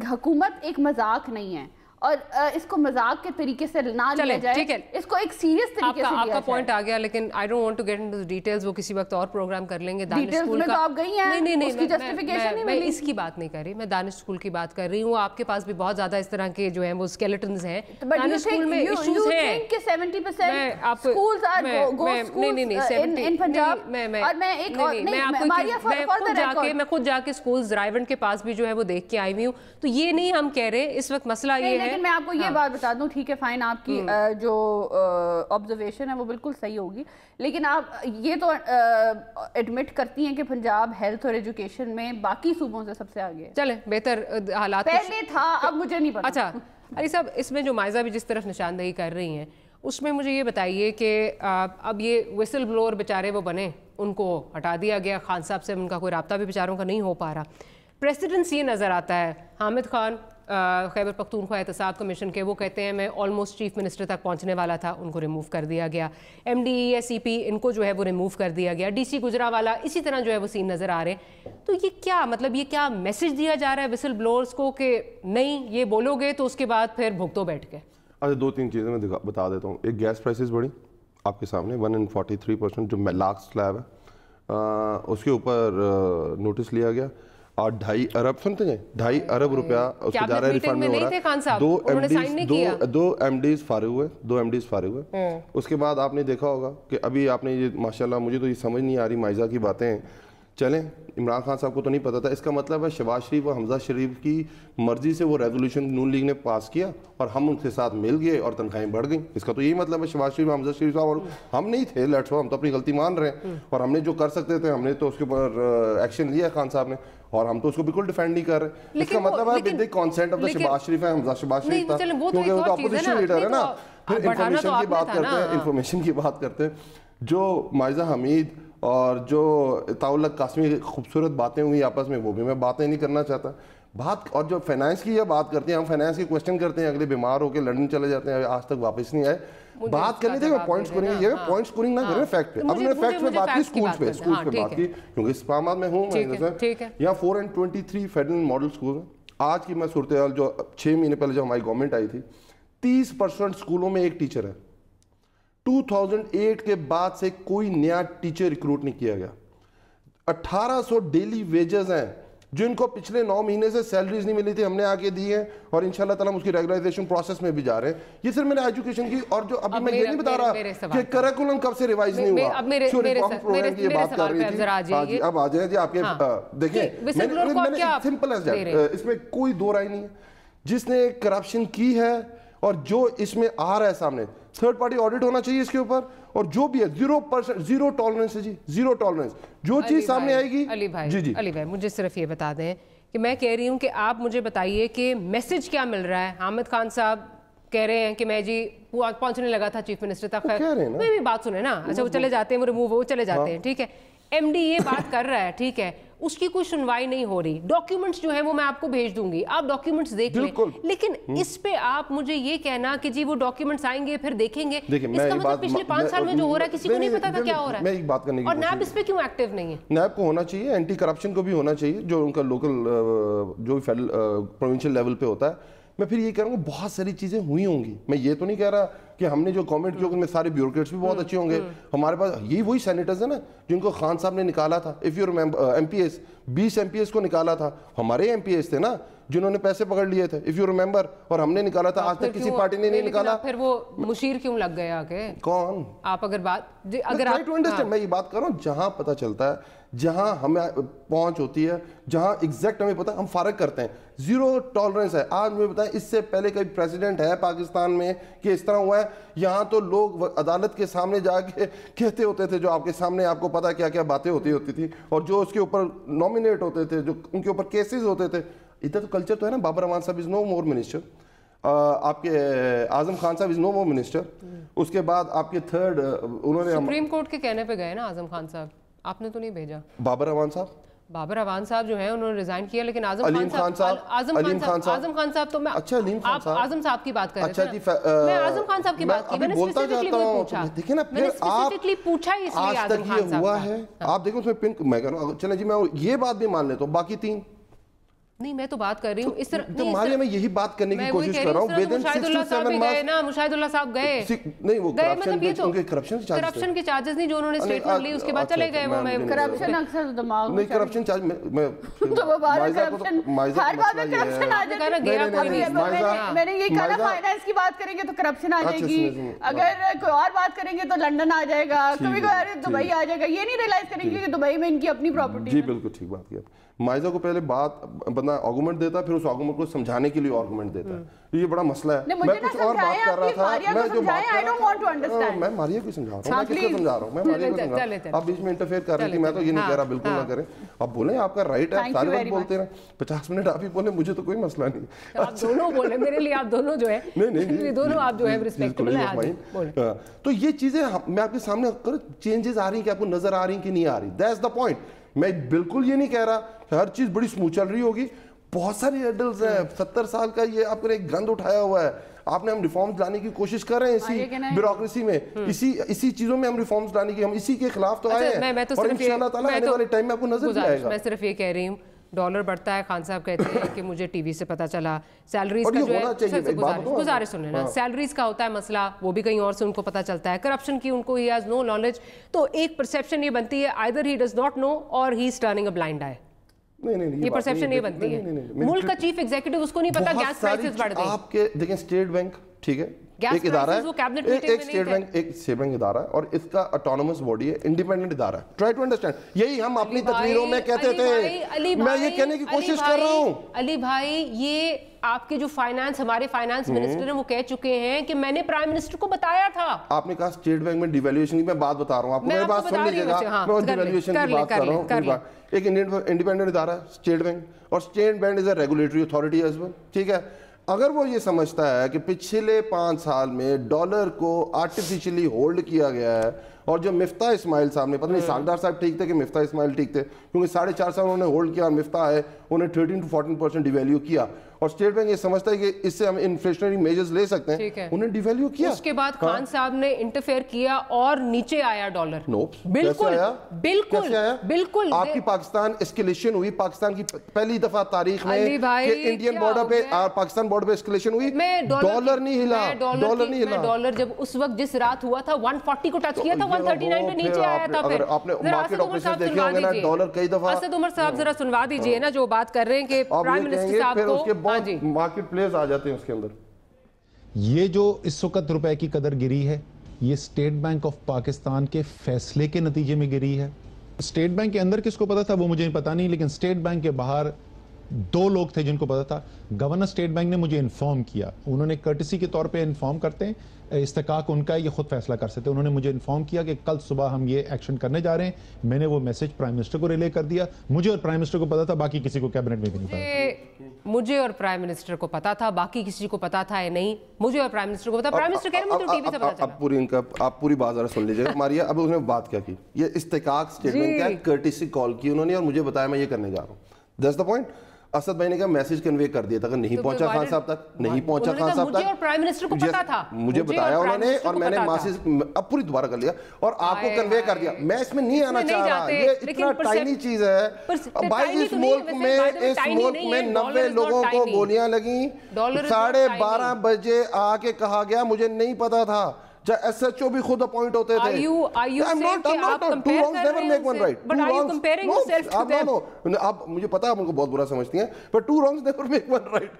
[SPEAKER 7] हुकूमत एक मजाक नहीं है और इसको मजाक के तरीके से ना लिया जाए, इसको एक सीरियस तरीके से लिया
[SPEAKER 3] आपका पॉइंट आ गया, लेकिन I don't want to get into the details, वो किसी वक्त और प्रोग्राम कर लेंगे। दानिश स्कूल का
[SPEAKER 7] आप गई हैं,
[SPEAKER 3] नहीं
[SPEAKER 7] उसकी जस्टिफिकेशन नहीं
[SPEAKER 3] मैं
[SPEAKER 7] मिली।
[SPEAKER 3] इसकी बात नहीं कर रही, मैं दानिश स्कूल की बात कर रही हूँ। आपके पास भी बहुत ज्यादा इस तरह के जो हैं वो स्केलेटन्स हैं। दानिश स्कूल में इश्यूज हैं कि
[SPEAKER 7] 70% स्कूल्स आर गोश्त स्कूल्स इन पंजाब। और मैं एक
[SPEAKER 3] मैं खुद जाके स्कूल्स रायवंड के पास भी जो है वो देख के आई हुई हूँ। तो ये नहीं हम कह रहे, इस वक्त मसला ये है।
[SPEAKER 7] लेकिन मैं आपको ये बात बता दूं, ठीक है फाइन, आपकी जो ऑब्जर्वेशन है वो बिल्कुल सही होगी, लेकिन आप ये तो एडमिट करती हैं कि पंजाब हेल्थ और एजुकेशन में बाकी सूबों से सबसे आगे है।
[SPEAKER 3] चले बेहतर हालात
[SPEAKER 7] पहले था, अब मुझे नहीं पता।
[SPEAKER 3] अच्छा अली साहब, इसमें जो माइजा भी जिस तरफ निशानदही कर रही हैं उसमें मुझे ये बताइए कि अब ये विसल ब्लोअर बेचारे वो बने, उनको हटा दिया गया, खान साहब से उनका कोई रब्ता भी बेचारों का नहीं हो पा रहा। प्रेसिडेंस ये नज़र आता है, हामिद खान खैबर पख्तूनख्वा एहतसाब कमीशन के, वो कहते हैं मैं ऑलमोस्ट चीफ मिनिस्टर तक पहुंचने वाला था, उनको रिमूव कर दिया गया। MDESEP इनको जो है वो रिमूव कर दिया गया। DC गुजरावाला इसी तरह जो है वो सीन नज़र आ रहे हैं। तो ये क्या मतलब, ये क्या मैसेज दिया जा रहा है विसल ब्लोअर्स को कि नहीं ये बोलोगे तो उसके बाद फिर भुगतो बैठ के?
[SPEAKER 6] अच्छा, 2-3 चीज़ें मैं बता देता हूँ। एक, गैस प्राइसेस बढ़ी आपके सामने 143% जो लास्ट स्लैब है, उसके ऊपर नोटिस लिया गया और 2.5 अरब, सुनते हैं 2.5 अरब रुपया उसको जा रहा है रिफंड में हो रहा है। 2 MDs फारिग हुए। उसके बाद आपने देखा होगा कि अभी आपने ये माशाल्लाह, मुझे तो ये समझ नहीं आ रही माइजा की बातें चलें, इमरान खान साहब को तो नहीं पता था। इसका मतलब है शहबाज शरीफ और हमजा शरीफ की मर्जी से वो रेजोल्यूशन नून लीग ने पास किया और हम उनके साथ मिल गए और तनख्वाहें बढ़ गई। इसका तो यही मतलब है शहबाज शरीफ, हमजा शरीफ साहब और हम नहीं थे, लेट्स हम तो अपनी गलती मान रहे हैं और हमने जो कर सकते थे हमने तो उसके ऊपर एक्शन लिया खान साहब ने और हम तो उसको बिल्कुल डिफेंड नहीं कर रहे। इसका मतलब है with the consent of the Shahbaz Sharif है, हमजा शहबाज शरीफ था क्योंकि वो तो अपोजिशन लीडर है ना। फिर इंफॉर्मेशन की बात करते हैं, इंफॉर्मेशन की बात करते हैं, जो माइजा हमीद और जो ताउल्लक कासमी की खूबसूरत बातें हुई आपस में, वो भी मैं बातें नहीं करना चाहता बात। और जो फाइनेंस की बात करते हैं, हम फाइनेंस की क्वेश्चन करते हैं, अगले बीमार होकर लंदन चले जाते हैं, आज तक वापस नहीं आए। बात करनी थी पॉइंट स्कोरिंग, ये पॉइंट स्कोरिंग ना करें फैक्ट पे। अब मैंने फैक्ट पे बात की, स्कूल्स पे बात की क्योंकि इस्लामाबाद में हूँ मैं, यहाँ 423 फेडरल मॉडल स्कूल हैं। आज की मैं सूरत हाल जो 6 महीने पहले जब हमारी गवर्नमेंट आई थी, 30% स्कूलों में एक टीचर है। 2008 के बाद से कोई नया टीचर रिक्रूट नहीं किया गया। 1800 डेली वेजेस हैं जो इनको पिछले 9 महीने से सैलरीज नहीं मिली थी, हमने आके दी हैं और इंशाल्लाह ताला उसकी रेगुलराइजेशन प्रोसेस में भी जा रहे हैं। ये सिर्फ मैंने एजुकेशन की, और जो अभी मैं ये नहीं बता रहा कि करिकुलम कब से रिवाइज नहीं हुआ, प्रोग्राम की बात कर रही थी। अब आ जाए जी आपके देखिए, सिंपल एज दैट, इसमें कोई दो राय नहीं है। जिसने करप्शन की है और जो इसमें आ रहा है सामने, थर्ड पार्टी ऑडिट होना चाहिए इसके ऊपर, और जो भी है 0% जीरो टॉलरेंस है जी, जीरो टॉलरेंस। जो चीज सामने आएगी।
[SPEAKER 3] अली भाई मुझे सिर्फ ये बता दें कि मैं कह रही हूँ कि आप मुझे बताइए कि मैसेज क्या मिल रहा है। हामिद खान साहब कह रहे हैं कि मैं जी पहुंचने लगा था चीफ मिनिस्टर तक, मेरी बात सुने ना। अच्छा, वो चले जाते हैं, वो रिमूव वो चले जाते हैं, ठीक है। MD ये बात कर रहा है, ठीक है, उसकी कोई सुनवाई नहीं हो रही। डॉक्यूमेंट्स जो है वो मैं आपको भेज दूंगी, आप डॉक्यूमेंट्स देख लें। लेकिन इस पे आप मुझे ये कहना कि जी वो डॉक्यूमेंट्स आएंगे फिर देखेंगे, इसका मतलब पिछले 5 साल में जो हो रहा है किसी को नहीं पता था क्या हो रहा है।
[SPEAKER 6] मैं एक बात करने की,
[SPEAKER 3] और नैब इस पे क्यों एक्टिव नहीं है?
[SPEAKER 6] नैब को होना चाहिए, एंटी करप्शन को भी होना चाहिए, जो उनका लोकल जो फेडरल प्रोविंशियल लेवल पे होता है। मैं फिर ये कह रहा हूँ बहुत सारी चीजें हुई होंगी, मैं ये तो नहीं कह रहा कि हमने जो गवर्नमेंट की उनमें सारे ब्यूरोक्रेट्स भी बहुत अच्छे होंगे। हमारे पास यही वही सेनेटर्स है ना जिनको खान साहब ने निकाला था। If you remember MPS 20 MPS को निकाला था, हमारे MPS थे ना जिन्होंने पैसे पकड़ लिए थे, इफ यू रिमेंबर, और हमने निकाला था। आज तक किसी पार्टी ने नहीं निकाला।
[SPEAKER 3] फिर वो मुशीर क्यों लग गया आके?
[SPEAKER 6] कौन?
[SPEAKER 3] आप अगर बात अगर आप
[SPEAKER 6] अंडरस्टैंड, मैं ये बात कर रहा हूँ जहां पता चलता है, जहां हमें पहुंच होती है, जहां एग्जैक्ट हमें पता, हम फारग करते हैं। जीरो टॉलरेंस है। आज मुझे बताएं, इससे पहले कोई प्रेसिडेंट है पाकिस्तान में कि इस तरह हुआ है? यहाँ तो लोग अदालत के सामने जाके कहते होते थे, जो आपके सामने आपको पता क्या क्या बातें होती थी, और जो उसके ऊपर नॉमिनेट होते थे, जो उनके ऊपर केसेस होते थे। इधर तो कल्चर तो है ना, बाबर अमान साहब इज नो मोर मिनिस्टर, आपके आजम खान साहब इज नो मोर मिनिस्टर। उसके बाद आपके थर्ड उन्होंने
[SPEAKER 3] सुप्रीम कोर्ट के कहने पे गए ना आजम खान साहब, आपने तो नहीं भेजा।
[SPEAKER 6] बाबर अवान साहब जो है उन्होंने रिजाइन किया, लेकिन आजम खान साहब तो मैं
[SPEAKER 3] अच्छा आप आजम साहब की बात कर रहे थे ना, मैं आजम खान साहब की बात की, मैंने स्पेसिफिकली पूछा।
[SPEAKER 6] देखिए ना, फिर
[SPEAKER 3] स्पेसिफिकली पूछा इसलिए
[SPEAKER 6] आज तक ये हुआ है। आप देखो उसमें पिन, मैं कह रहा हूँ चले जी, मैं ये बात भी मान लेता हूँ, बाकी 3
[SPEAKER 3] नहीं, मैं तो बात कर रही हूँ इस तरह।
[SPEAKER 6] तो मारिया मैं यही बात करने की कोशिश कर रहा हूँ।
[SPEAKER 3] मुशाहिदुल्लाह साहब भी गए ना, मुशाहिदुल्लाह साहब गए नहीं, वो करप्शन के चार्जेस नहीं जो उन्होंने स्टेटमेंट ली उसके बाद चले गए। वो मैं
[SPEAKER 7] करप्शन अक्सर दिमाग
[SPEAKER 6] नहीं, करप्शन चार्ज मैं
[SPEAKER 7] तो वो बार करप्शन हर बात में करप्शन आ जाता है।
[SPEAKER 3] गया कोई नहीं।
[SPEAKER 7] मैंने ये कहा फाइनेंस की बात करेंगे तो करप्शन आ जाएगी, अगर कोई और बात करेंगे तो लंदन आ जाएगा, कभी कोई दुबई आ जाएगा। ये नहीं रियलाइज करेंगे कि दुबई में इनकी अपनी प्रॉपर्टी।
[SPEAKER 6] जी बिल्कुल ठीक बात की। माइजा को पहले बात बंदा आर्गुमेंट देता, फिर उस आर्गुमेंट को समझाने के लिए आर्गुमेंट देता है। ये बड़ा मसला है। मैं कुछ और बात कर रहा था, मैं जो बात कर रहा था, मैं मारिया को समझा रहा हूँ, मैं किसको समझा रहा हूँ, मैं मारिया को समझा रहा हूँ। आप बीच में इंटरफेयर कर रही थी, मैं तो ये नहीं कह रहा बिल्कुल ना करें। आप बोले, आपका राइट है, सारे वक्त बोलते रहे, 50 मिनट आप ही बोले, मुझे तो कोई मसला नहीं।
[SPEAKER 3] आप दोनों बोले, मेरे लिए आप दोनों जो है, नहीं दोनों आप जो है रिस्पेक्टेबल है।
[SPEAKER 6] तो ये चीजें मैं आपके सामने चेंजेस आ रही हैं कि आपको नजर आ रही कि नहीं आ रही, दैट्स द पॉइंट। मैं बिल्कुल ये नहीं कह रहा हर चीज बड़ी स्मूथ चल रही होगी। بہت ساری ہرڈلز ہیں. 70 سال کا یہ آپ نے ایک گند اٹھایا ہوا ہے. آپ نے ہم ریفارمز لانے کی کوشش کر رہے ہیں اسی بیوروکریسی میں, اسی چیزوں میں ہم ریفارمز لانے کی, ہم اسی کے خلاف تو آئے ہیں اور انشاءاللہ تعالی آنے والے ٹائم میں آپ کو نظر بھی آئے گا.
[SPEAKER 3] میں صرف یہ کہہ رہی ہوں ڈالر بڑھتا ہے, خان صاحب کہتے ہیں کہ مجھے ٹی وی سے پتہ چلا, سیلریز کا جو ہے گزارش سنیں نا, سیلریز کا ہوتا ہے مسئلہ, وہ بھی کہیں اور سے ان کو پتہ چلتا ہے, کرپشن کی ان کو ہی ہیز نو نالج, تو ایک پرسیپشن یہ بنتی ہے either he does not know or he is turning a blind eye. یہ پرسیپشن یہ بنتی ہے. ملک کا چیف ایگزیکٹو اس کو نہیں پتا گیس پرائسز بڑھ گئی.
[SPEAKER 6] آپ کے دیکھیں اسٹیٹ بینک ٹھیک ہے, ایک ادارہ ہے, ایک اسٹیٹ بینک ادارہ ہے اور اس کا اٹونومس باڈی ہے, انڈیپینڈنٹ ادارہ ہے. ٹرائی ٹو انڈرسٹینڈ, یہی ہم اپنی تقریروں میں کہتے تھے, میں یہ کہنے کی کوشش کر رہا ہوں.
[SPEAKER 3] علی بھائی, یہ آپ کے جو فائنانس, ہمارے فائنانس منسٹر ہیں, وہ کہہ چکے ہیں کہ میں نے پرائم منسٹر کو بتایا تھا.
[SPEAKER 6] آپ نے کہا اسٹیٹ بینک میں ڈیویلیویشن کی میں بات بتا رہا ہوں آپ کو, میری بات سن لیجیے گا, میں ڈیویلیویشن کی بات کر رہا ہوں. ایک انڈیپینڈنٹ ادارہ ہے اسٹیٹ بینک, اور State Bank is a regulatory authority as well, ٹھیک ہے. اگر وہ یہ سمجھتا ہے کہ پچھلے 5 سال میں ڈالر کو آرٹیفیشلی ہولڈ کیا گیا ہے, اور جو مفتاح اسماعیل صاحب نے, پتہ نہیں ساکھدار صاحب ٹھیک تھے کہ مفتاح اسماعیل ٹھیک تھے, کیونکہ 4.5 سال انہوں نے ہولڈ کیا اور مفتاح ہے انہیں 13 to 14% ڈیویلیو کیا, اور اسٹیٹ بینک یہ سمجھتا ہے کہ اس سے ہم انفلیشنری میجرز لے سکتے ہیں, انہیں ڈیویلیو کیا.
[SPEAKER 3] اس کے بعد خان صاحب نے انٹرفیئر کیا اور نیچے آیا ڈالر. بالکل بالکل بالکل.
[SPEAKER 6] آپ کی پاکستان اسکیلیشن ہوئی, پاکستان کی پہلی دفعہ تاریخ میں کہ انڈین بارڈر پہ, پاکستان بارڈر پہ اسکیلیشن ہوئی, ڈالر نہیں ہلا, ڈالر نہیں ہلا.
[SPEAKER 3] ڈالر جب اس وقت جس رات ہوا تھا 140 کو ٹچ کیا تھا, 139 پہ نیچے آیا تھا.
[SPEAKER 6] اگر آپ نے مارکیٹ آپریشن دیکھے ہوں گے نا, ڈالر کئی دفعہ.
[SPEAKER 3] اسد عمر صاحب ذرا سنوا دیجئے نا جو بات کر رہے ہیں کہ پرائم منسٹر صاحب کو
[SPEAKER 6] مارکیٹ پلیئرز آ جاتے ہیں اس کے اندر.
[SPEAKER 8] یہ جو اس وقت روپے کی قدر گری ہے, یہ اسٹیٹ بینک آف پاکستان کے فیصلے کے نتیجے میں گری ہے. اسٹیٹ بینک کے اندر کس کو پتا تھا وہ مجھے پتا نہیں, لیکن اسٹیٹ بینک کے باہر 2 لوگ تھے جن کو پتا تھا. گورنر اسٹیٹ بینک نے مجھے انفارم کیا, انہوں نے کرٹسی کے طور پہ انفارم کرتے ہیں, استحقاق ان کا, یہ خود فیصلہ کر سکتے. انہوں نے مجھے انفارم کیا کہ کل صبح ہم یہ ایکشن کرنے جا رہے ہیں. میں نے وہ میسج پرائم منسٹر کو ریلے کر دیا. مجھے اور پرائم منسٹر کو پتا تھا, باقی کسی کو کیبنٹ میں بھی نہیں پتا.
[SPEAKER 3] مجھے اور پرائم منسٹر کو پتا تھا, باقی کسی کو پتا تھا یا نہیں, مجھے اور پرائم منسٹر کو پتا. پرائم منسٹر کہہ رہے ہیں مجھے ٹی وی سے پتا چلا.
[SPEAKER 6] اب پوری ان کا آپ پوری بات ذرا سن لیجیے گا ہماری. اب اس نے بات کیا کی, یہ استحقاق اسٹیٹ بینک کا کرٹسی کال کی انہوں نے, اور مجھے بتایا میں یہ کرنے جا رہا ہوں. That's the point. اسد بھائی نے کہا میسج کنوے کر دیا تھا, اگر نہیں پہنچا خان صاحب تک, نہیں پہنچا خان صاحب تک,
[SPEAKER 3] مجھے اور پرائم منسٹر کو پتا تھا,
[SPEAKER 6] مجھے بتایا انہوں نے, اور میں نے میسج اب پوری دوبارہ کر لیا اور آپ کو کنوے کر دیا. میں اس میں نہیں آنا چاہ رہا, یہ اتنا ٹائنی چیز ہے بھائی. اس ملک میں 90 لوگوں کو گولیاں لگیں, 12:30 بجے آ کے کہا گیا مجھے نہیں پتا تھا. ایس ایچ او بھی خود اپوائنٹ ہوتے تھے. آپ مجھے پتا آپ ان کو بہت برا سمجھتی ہیں, but 2 wrongs never make 1 right.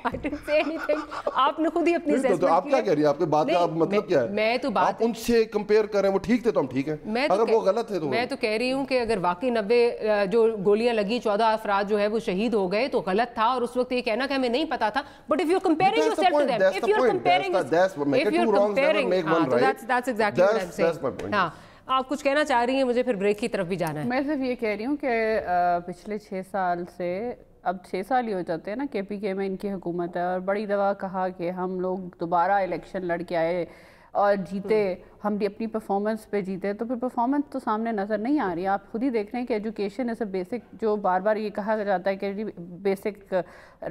[SPEAKER 3] I didn't say anything. آپ نے خود ہی اپنی assessment کی.
[SPEAKER 6] آپ کیا کہہ رہی ہیں, آپ کے بات کا مطلب کیا ہے؟
[SPEAKER 3] میں تو بات,
[SPEAKER 6] آپ ان سے کمپیئر کر رہے ہیں, وہ ٹھیک تھے تو ہم ٹھیک ہیں, اگر وہ غلط تھے تو.
[SPEAKER 3] میں تو کہہ رہی ہوں کہ اگر واقعی 90 جو گولیاں لگی 14 افراد جو ہے وہ شہید ہو گئے تو غلط تھا, اور اس وقت یہ کہنا کہ ہمیں نہیں پتا تھا. But if you're comparing yourself to them, if you're comparing, that's exactly what I'm saying. ہاں, آپ کچھ کہنا چاہ رہی ہیں, مجھے پھر بریک کی طرف بھی جانا ہے.
[SPEAKER 7] میں صرف یہ کہہ رہی ہوں کہ پچھلے 6 سال سے, اب 6 سال ہی ہو جاتے ہیں نا کے پی کے میں ان کی حکومت ہے, اور بڑی دفعہ کہا کہ ہم لوگ دوبارہ الیکشن لڑ کے آئے اور جیتے, ہم بھی اپنی پرفارمنس پہ جیتے, تو پھر پرفارمنس تو سامنے نظر نہیں آ رہی. آپ خود ہی دیکھ رہے ہیں کہ ایجوکیشن از اے بیسک, جو بار بار یہ کہا جاتا ہے کہ بیسک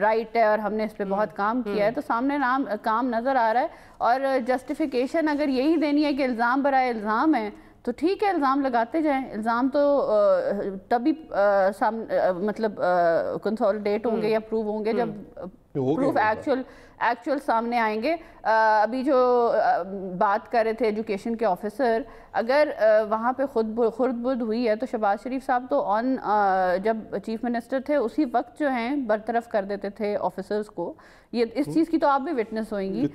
[SPEAKER 7] رائٹ ہے اور ہم نے اس پہ بہت کام کیا ہے, تو سامنے کام نظر آ رہا ہے. اور جسٹیفیکیشن اگر یہی دینی ہے کہ الزام برائے الزام ہے, تو ٹھیک ہے الزام لگاتے جائیں. الزام تو تبھی مطلب کنسولیڈیٹ ہوں گے یا پروو ہوں گے جب پروف ایکچوئل سامنے آئیں گے. ابھی جو بات کر رہے تھے ایجوکیشن کے آفیسر, اگر وہاں پہ خرد برد ہوئی ہے تو شہباز شریف صاحب تو جب چیف منسٹر تھے اسی وقت جو ہیں برطرف کر دیتے تھے آفیسرز کو. یہ اس چیز کی تو آپ بھی وٹنس ہوئیں گی.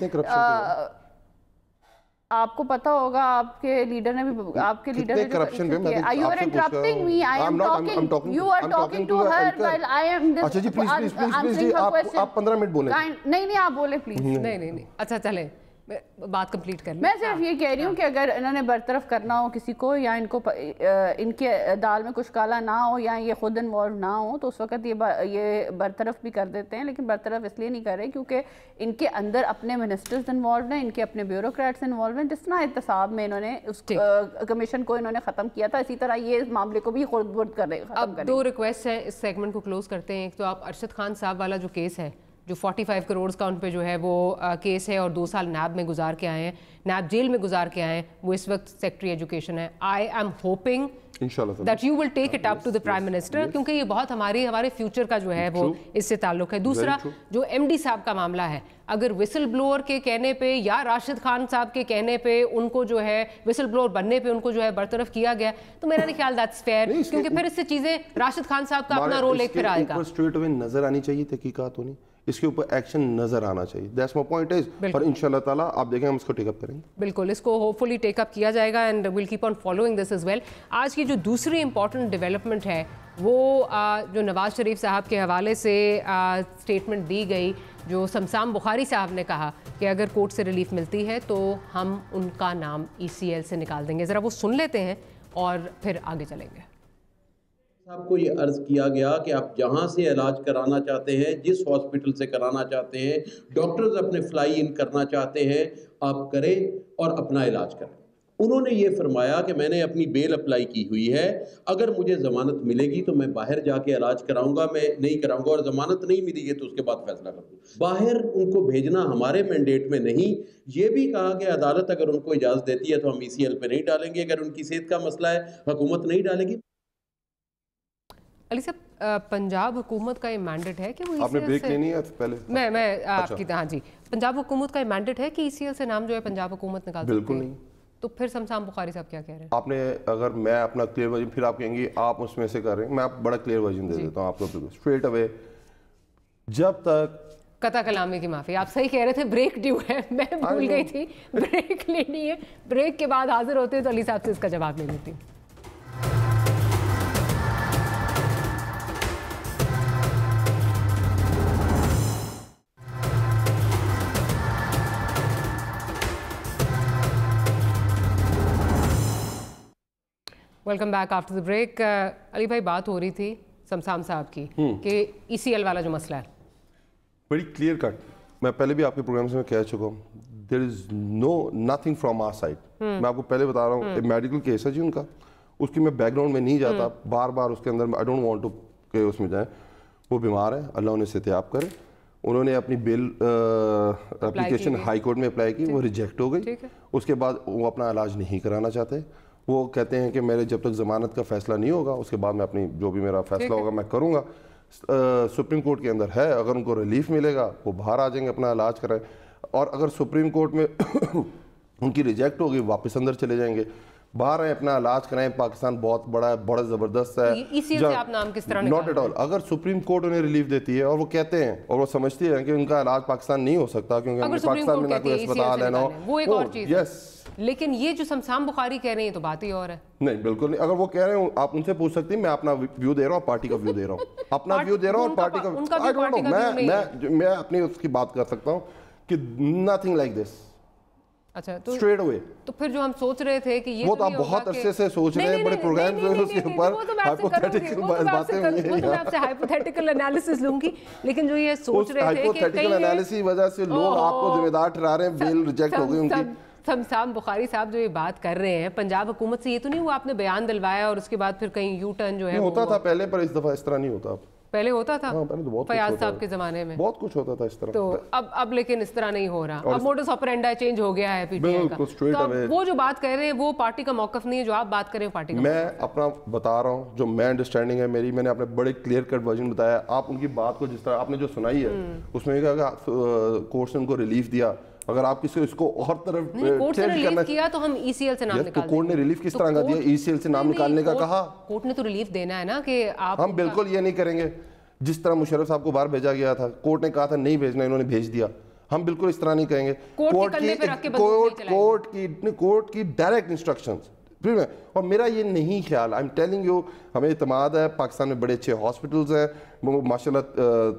[SPEAKER 7] آپ کو پتا ہوگا, آپ کے لیڈر نے بھی, آپ کے لیڈر نے you are interrupting me, I am talking, you are talking to her while I am
[SPEAKER 6] اچھا جی پلیز آپ 15 منٹ بولیں.
[SPEAKER 7] نہیں آپ بولیں پلیز.
[SPEAKER 3] نہیں اچھا چلیں, बात कंप्लीट कर
[SPEAKER 7] मैं सिर्फ ये कह रही हूँ कि अगर इन्होंने बरतरफ करना हो किसी को, या इनको इनके दाल में कुछ काला ना हो, या ये खुद इन्वॉल्व ना हो, तो उस वक्त ये बरतरफ भी कर देते हैं। लेकिन बरतरफ इसलिए नहीं कर रहे क्योंकि इनके अंदर अपने मिनिस्टर्स इन्वॉल्व हैं, इनके अपने ब्यूरोक्रेट्स इन्वॉल्व हैं। जिस तरह एहतसाब में इन्होंने उस कमीशन को इन्होंने ख़त्म किया था, इसी तरह ये इस मामले को भी खुद कर रहे।
[SPEAKER 3] अब 2 रिक्वेस्ट हैं, इस सेगमेंट को क्लोज करते हैं। एक तो आप अरशद खान साहब वाला जो केस है, जो 45 करोड़ का उन पे जो है वो केस है, और 2 साल नैब में गुजार के आए हैं, नैब जेल में गुजार के आए हैं, वो इस वक्त सेक्रेटरी एजुकेशन है। I am hoping that you will take it up to the prime minister, क्योंकि ये बहुत हमारे फ्यूचर का जो है वो इससे ताल्लुक है। दूसरा जो MD साहब का मामला है, अगर विसल ब्लोअर के कहने पे या राशिद खान साहब के कहने पे उनको जो है विसल ब्लोअर बनने पे उनको जो है बरतरफ किया गया, तो मेरा नहीं ख्याल दैट्स फेयर, क्योंकि फिर इससे चीजें राशिद खान साहब का अपना रोल एक फिर आएगा।
[SPEAKER 6] स्ट्रेट अवे नजर आनी चाहिए तहकीकात होनी, इसके ऊपर एक्शन नजर आना चाहिए। दैट्स माय पॉइंट इज, और इंशाल्लाह ताला आप देखें हम इसको टेकअप करेंगे।
[SPEAKER 3] बिल्कुल, इसको होपफुली टेकअप किया जाएगा and will keep on following this as well. आज की जो दूसरी इंपॉर्टेंट डेवलपमेंट है वो जो नवाज शरीफ साहब के हवाले से स्टेटमेंट दी गई, जो शमशाम बुखारी साहब ने कहा कि अगर कोर्ट से रिलीफ मिलती है तो हम उनका नाम ECL से निकाल देंगे। ज़रा वो सुन लेते हैं और फिर आगे चलेंगे।
[SPEAKER 2] आपको ये अर्ज़ किया गया कि आप जहां से इलाज कराना चाहते हैं, जिस हॉस्पिटल से कराना चाहते हैं, डॉक्टर्स अपने फ्लाई इन करना चाहते हैं, आप करें और अपना इलाज करें। उन्होंने ये फरमाया कि मैंने अपनी बेल अप्लाई की हुई है, अगर मुझे ज़मानत मिलेगी तो मैं बाहर जाके इलाज कराऊंगा, मैं नहीं कराऊंगा, और ज़मानत नहीं मिलेगी तो उसके बाद फैसला करूँगा। बाहर उनको भेजना हमारे मैंडेट में नहीं। ये भी कहा कि अदालत अगर उनको इजाज़त देती है तो हम ECL पे नहीं डालेंगे, अगर उनकी सेहत का मसला है हुकूमत नहीं डालेगी।
[SPEAKER 3] अली साहब, पंजाब हुकूमत का ये मैंडेट है कि वो
[SPEAKER 6] आपने
[SPEAKER 3] ECL
[SPEAKER 6] ब्रेक
[SPEAKER 3] से
[SPEAKER 6] लेनी है पहले?
[SPEAKER 3] मैं आपकी हाँ जी, पंजाब हुकूमत का ये मैंडेट है कि ECL से नाम जो है पंजाब हुकूमत निकाल सकती है?
[SPEAKER 6] बिल्कुल नहीं।
[SPEAKER 3] तो फिर शमशाम बुखारी साहब क्या कह रहे हैं?
[SPEAKER 6] आपने अगर मैं अपना क्लियर वर्जन, फिर आप कहेंगे आप उसमें से कर रहे हैं, मैं आप बड़ा क्लियर वर्जन दे देता हूँ आपको स्ट्रेट अवे। जब तक
[SPEAKER 3] कता कलामी की माफी, आप सही कह रहे थे, ब्रेक ड्यू है, मैं भूल गई थी, ब्रेक लेनी है। ब्रेक के बाद हाजिर होते हैं तो अली साहब से इसका जवाब ले लेती हूँ। Welcome back after the break. Ali भाई, बात हो रही थी शमशाम साहब की कि ECL वाला जो मसला है
[SPEAKER 6] बड़ी क्लियर कट, मैं पहले भी आपके प्रोग्राम में कह चुका हूँ, there is nothing from our side. मैं आपको पहले बता रहा हूँ, मेडिकल केस है जी उनका, उसकी मैं बैकग्राउंड में नहीं जाता, बार बार उसके अंदर आई डोंट वांट टू के उसमें जाए। वो बीमार है, अल्लाह उन्हें सेहतियाब करे। उन्होंने अपनी बेल एप्लीकेशन हाई कोर्ट में अप्लाई की, वो रिजेक्ट हो गई। उसके बाद वो अपना इलाज नहीं कराना चाहते। वो कहते हैं कि मेरे जब तक ज़मानत का फैसला नहीं होगा उसके बाद मैं अपनी जो भी मेरा फैसला होगा मैं करूँगा। सुप्रीम कोर्ट के अंदर है, अगर उनको रिलीफ मिलेगा वो बाहर आ जाएंगे, अपना इलाज कराएं, और अगर सुप्रीम कोर्ट में उनकी रिजेक्ट होगी वापस अंदर चले जाएंगे। बाहर आए, अपना इलाज कराएं। पाकिस्तान बहुत बड़ा है, बड़ा ज़बरदस्त है।
[SPEAKER 3] ECL से आप नाम किस तरह
[SPEAKER 6] नॉट एट ऑल। अगर सुप्रीम कोर्ट उन्हें रिलीफ देती है और वो कहते हैं और वो समझती है कि उनका इलाज पाकिस्तान नहीं हो सकता क्योंकि पाकिस्तान में ना कोई अस्पताल है ना,
[SPEAKER 3] वो एक और चीज़ है।
[SPEAKER 6] यस,
[SPEAKER 3] लेकिन ये जो शमशाम बुखारी कह रहे हैं तो बात ही और है।
[SPEAKER 6] नहीं, बिल्कुल नहीं। अगर वो कह रहे हो आप उनसे पूछ सकती हैं, मैं अपना व्यू दे रहा हूँ, पार्टी का व्यू दे रहा हूँ, अपना व्यू दे रहा हूँ और पार्टी का। मैं अपनी उसकी बात कर सकता हूँ कि नथिंग लाइक दिस।
[SPEAKER 3] अच्छा, तो
[SPEAKER 6] स्ट्रेट अवे।
[SPEAKER 3] तो फिर जो हम सोच रहे थे कि ये
[SPEAKER 6] वो तो आप बहुत अरसे से सोच रहे हैं, बड़े प्रोग्राम जो है उसके ऊपर हाइपोथेटिकल बातें हुई हैं।
[SPEAKER 3] वो तो मैं आपसे हाइपोथेटिकल एनालिसिस लूंगी, लेकिन जो ये सोच रहे थे कि
[SPEAKER 6] हाइपोथेटिकल एनालिसिस वजह से लोग आपको जिम्मेदार ठहरा रहे हैं, बेल रिजेक्ट हो गई उनकी।
[SPEAKER 3] शमशाम बुखारी साहब जो ये बात कर रहे हैं पंजाब हुकूमत से, ये तो नहीं हुआ आपने बयान दिलवाया और उसके बाद फिर कहीं यू टर्न जो है
[SPEAKER 6] होता था पहले, पर इस दफा इस तरह नहीं होता।
[SPEAKER 3] पहले होता था।
[SPEAKER 6] हाँ, पहले तो बहुत
[SPEAKER 3] फयाज साहब के जमाने में
[SPEAKER 6] बहुत कुछ होता था इस तरह।
[SPEAKER 3] तो अब लेकिन इस तरह नहीं हो रहा। अब मोडस ऑपरेंडी चेंज हो गया है पीटीआई का।
[SPEAKER 6] तो
[SPEAKER 3] अब वो जो बात कर रहे हैं वो पार्टी का मौकफ नहीं है, जो आप बात कर रहे हो पार्टी का।
[SPEAKER 6] मैं अपना बता रहा हूँ जो मैं अंडरस्टैंडिंग है मेरी, मैंने अपने बड़े क्लियर कट वर्जन बताया। आप उनकी बात को जिस तरह आपने जो सुनाई है उसमें कहा कोर्ट ने उनको रिलीफ दिया, अगर आप किसी इसको और तरफ
[SPEAKER 3] कोर्ट ने रिलीफ किया तो हम ECL से नाम निकाल देंगे।
[SPEAKER 6] कोर्ट ने रिलीफ किस तरह का दिया? ECL से नाम निकालने का कहा।
[SPEAKER 3] कोर्ट ने तो रिलीफ देना है ना कि आप।
[SPEAKER 6] हम बिल्कुल ये नहीं करेंगे जिस तरह मुशर्रफ साहब को बाहर भेजा गया था, कोर्ट ने कहा था नहीं भेजना, इन्होंने भेज दिया। हम बिल्कुल इस तरह नहीं कहेंगे। कोर्ट की डायरेक्ट इंस्ट्रक्शंस फिर में, और मेरा ये नहीं ख्याल, आई एम टेलिंग यू, हमें इत्मीनाद है पाकिस्तान में बड़े अच्छे हॉस्पिटल्स हैं, वो माशाल्लाह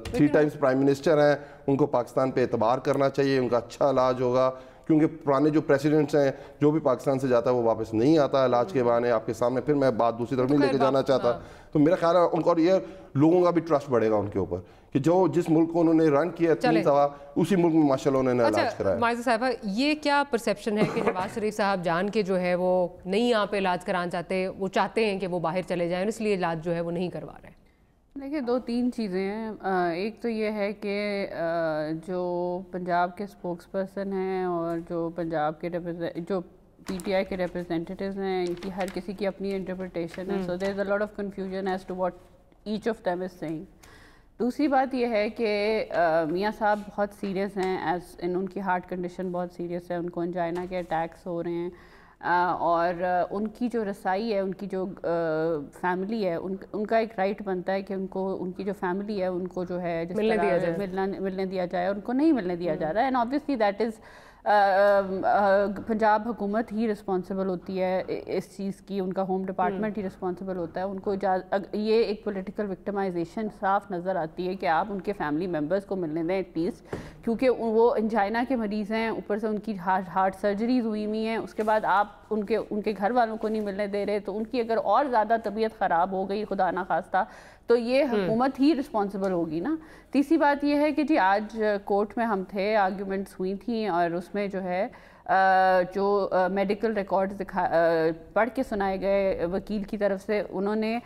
[SPEAKER 6] 3 टाइम्स प्राइम मिनिस्टर हैं, उनको पाकिस्तान पे एतबार करना चाहिए, उनका अच्छा इलाज होगा। کیونکہ پرانے جو پریسیڈنٹس ہیں جو بھی پاکستان سے جاتا ہے وہ واپس نہیں آتا علاج کے بہانے آپ کے سامنے. پھر میں بات دوسری طرف نہیں لے کے جانا چاہتا, تو میرا خیال ہے ان کو اور یہ لوگوں کا بھی ٹرسٹ بڑھے گا ان کے اوپر کہ جو جس ملک کو انہوں نے رن کیا 3 دفعہ اسی ملک میں ماشاءاللہ انہوں نے علاج کرایا.
[SPEAKER 3] مائزہ صاحبہ, یہ کیا پرسیپشن ہے کہ نواز شریف صاحب جان کے جو ہے وہ نہیں یہاں پہ علاج کرانا چاہتے, وہ چاہتے ہیں کہ وہ باہر چلے جائیں اس لیے علاج جو ہے وہ نہیں کروا رہے؟
[SPEAKER 7] دیکھیے 2-3 چیزیں ہیں. ایک تو یہ ہے کہ جو پنجاب کے اسپوکس پرسن ہیں اور جو پنجاب کے جو پی ٹی آئی کے ریپرزینٹیوز ہیں, ان کی ہر کسی کی اپنی انٹرپریٹیشن ہے. So there is a lot of confusion as to what each of them is seeing. دوسری بات یہ ہے کہ میاں صاحب بہت سیریس ہیں, ان کی ہارٹ کنڈیشن بہت سیریس ہے, ان کو انجائنا کے اٹیکس ہو رہے ہیں, اور ان کی جو رسائی ہے, ان کی جو فیملی ہے, ان کا ایک رائٹ بنتا ہے کہ ان کی جو فیملی ہے ان کو جو ہے جس طرح ملنے دیا جائے, ان کو نہیں ملنے دیا جا رہا ہے. And obviously that is Punjab حکومت ہی رسپانسبل ہوتی ہے اس چیز کی, ان کا ہوم ڈپارٹمنٹ ہی رسپانسبل ہوتا ہے. ان کو یہ ایک پولیٹیکل وکٹمائزیشن صاف نظر آتی ہے کہ آپ ان کے فیملی ممبرز کو ملنے دیں ایٹ لیسٹ, کیونکہ وہ انجائنا کے مریض ہیں, اوپر سے ان کی ہارٹ سرجریز ہوئی ہوئی ہیں, اس کے بعد آپ ان کے گھر والوں کو نہیں ملنے دے رہے, تو ان کی اگر اور زیادہ طبیعت خراب ہو گئی خدا نہ خواستہ تو یہ حکومت ہی رسپانسبل ہوگی نا. تیسری بات یہ ہے کہ جی آج کورٹ میں ہم تھے, آرگیومنٹس ہوئی تھیں, اور اس میں جو ہے جو میڈیکل ریکارڈز پڑھ کے سنائے گئے وکیل کی طرف سے, انہوں نے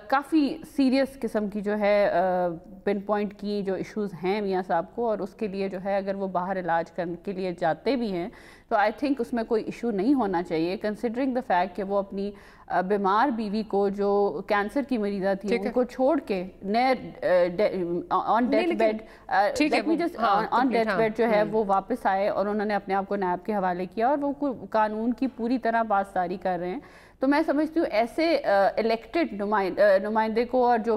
[SPEAKER 7] کافی سیریس قسم کی جو ہے پن پوائنٹ کی جو ایشوز ہیں میاں صاحب کو, اور اس کے لیے جو ہے اگر وہ باہر علاج کرنے کے لیے جاتے بھی ہیں تو آئی تھنک اس میں کوئی ایشو نہیں ہونا چاہیے, کنسیڈرنگ دا فیکٹ کہ وہ اپنی بیمار بیوی کو جو کینسر کی مریضہ تھی ان کو چھوڑ کے آن ڈیتھ بیڈ جو ہے وہ واپس آئے, اور انہوں نے اپنے آپ کو نیب کے حوالے کیا, اور وہ قانون کی پوری طرح پاسداری کر رہے ہیں. تو میں سمجھتی ہوں ایسے الیکٹڈ نمائندے کو, اور جو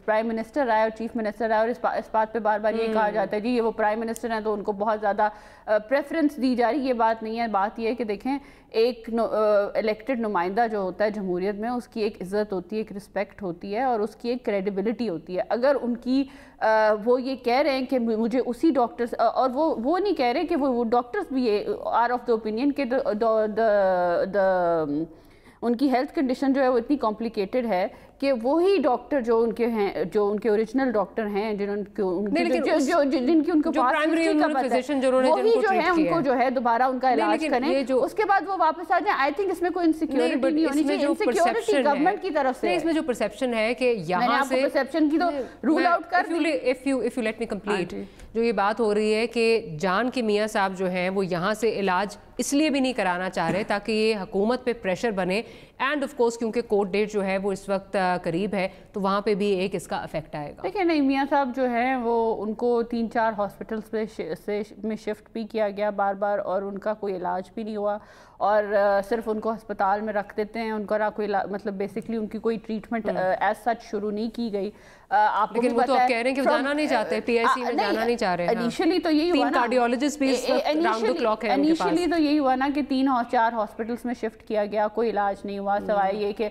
[SPEAKER 7] پرائم منسٹر رہا ہے اور چیف منسٹر رہا ہے, اور اس بات پہ بار بار یہ کہا جاتا ہے جی یہ وہ پرائم منسٹر ہیں تو ان کو بہت زیادہ پریفرنس دی جا رہی, یہ بات نہیں ہے. بات یہ ہے کہ دیکھیں ایک الیکٹڈ نمائندہ جو ہوتا ہے جمہوریت میں, اس کی ایک عزت ہوتی ہے, ایک رسپیکٹ ہوتی ہے, اور اس کی ایک کریڈیبلٹی ہوتی ہے. اگر ان کی وہ یہ کہہ رہے ہیں کہ مجھے اسی ڈاکٹرز, اور وہ نہیں کہہ رہے کہ وہ ڈاکٹرز بھی آر آف دا اوپینین کہ ان کی ہیلتھ کنڈیشن جو ہے وہ اتنی کمپلیکیٹڈ ہے کہ وہی ڈاکٹر جو ان کے ہیں, جو ان کے اوریجنل ڈاکٹر ہیں, جن کی ان کو وہی جو ہے ان کو جو ہے دوبارہ ان کا علاج کریں, اس کے بعد وہ واپس آ جائیں. آئی تھنک اس میں کوئی انسیکیورٹی نہیں ہونی چاہیے, انسیکیورٹی گورنمنٹ کی طرف سے.
[SPEAKER 3] اس میں جو پرسیپشن ہے کہ یہاں سے
[SPEAKER 7] پرسیپشن کی تو رول آؤٹ کر دیں.
[SPEAKER 3] if you let me complete, جو یہ بات ہو رہی ہے کہ جان کے میاں صاحب جو ہیں وہ یہاں سے علاج اس لیے بھی نہیں کرانا چاہ رہے تاکہ یہ حکومت پہ پریشر بنے, اینڈ آف کورس کیونکہ کورٹ ڈیٹ جو ہے وہ اس وقت قریب ہے تو وہاں پہ بھی ایک اس کا افیکٹ آئے گا.
[SPEAKER 7] دیکھیں نہیں, میاں صاحب جو ہیں وہ ان کو 3-4 ہاسپٹلس میں شفٹ بھی کیا گیا بار بار, اور ان کا کوئی علاج بھی نہیں ہوا, اور صرف ان کو ہسپتال میں رکھ دیتے ہیں, ان کا کوئی مطلب بیسکلی ان کی کوئی ٹریٹمنٹ ایز سچ شروع نہیں کی گئی. آپ
[SPEAKER 3] لیکن وہ تو کہہ رہے ہیں کہ وہ جانا نہیں چاہتے, پی ایس سی میں جانا نہیں چاہ رہے ہیں.
[SPEAKER 7] انیشلی تو یہی ہوا نا,
[SPEAKER 3] 3 کارڈیولوجسٹ بھی اس وقت راؤنڈ دی کلاک ہیں ان کے پاس.
[SPEAKER 7] انیشلی تو یہی ہوا نا کہ 3-4 ہاسپٹلس میں شفٹ کیا گیا, کوئی علاج نہیں ہوا, سوائے یہ کہ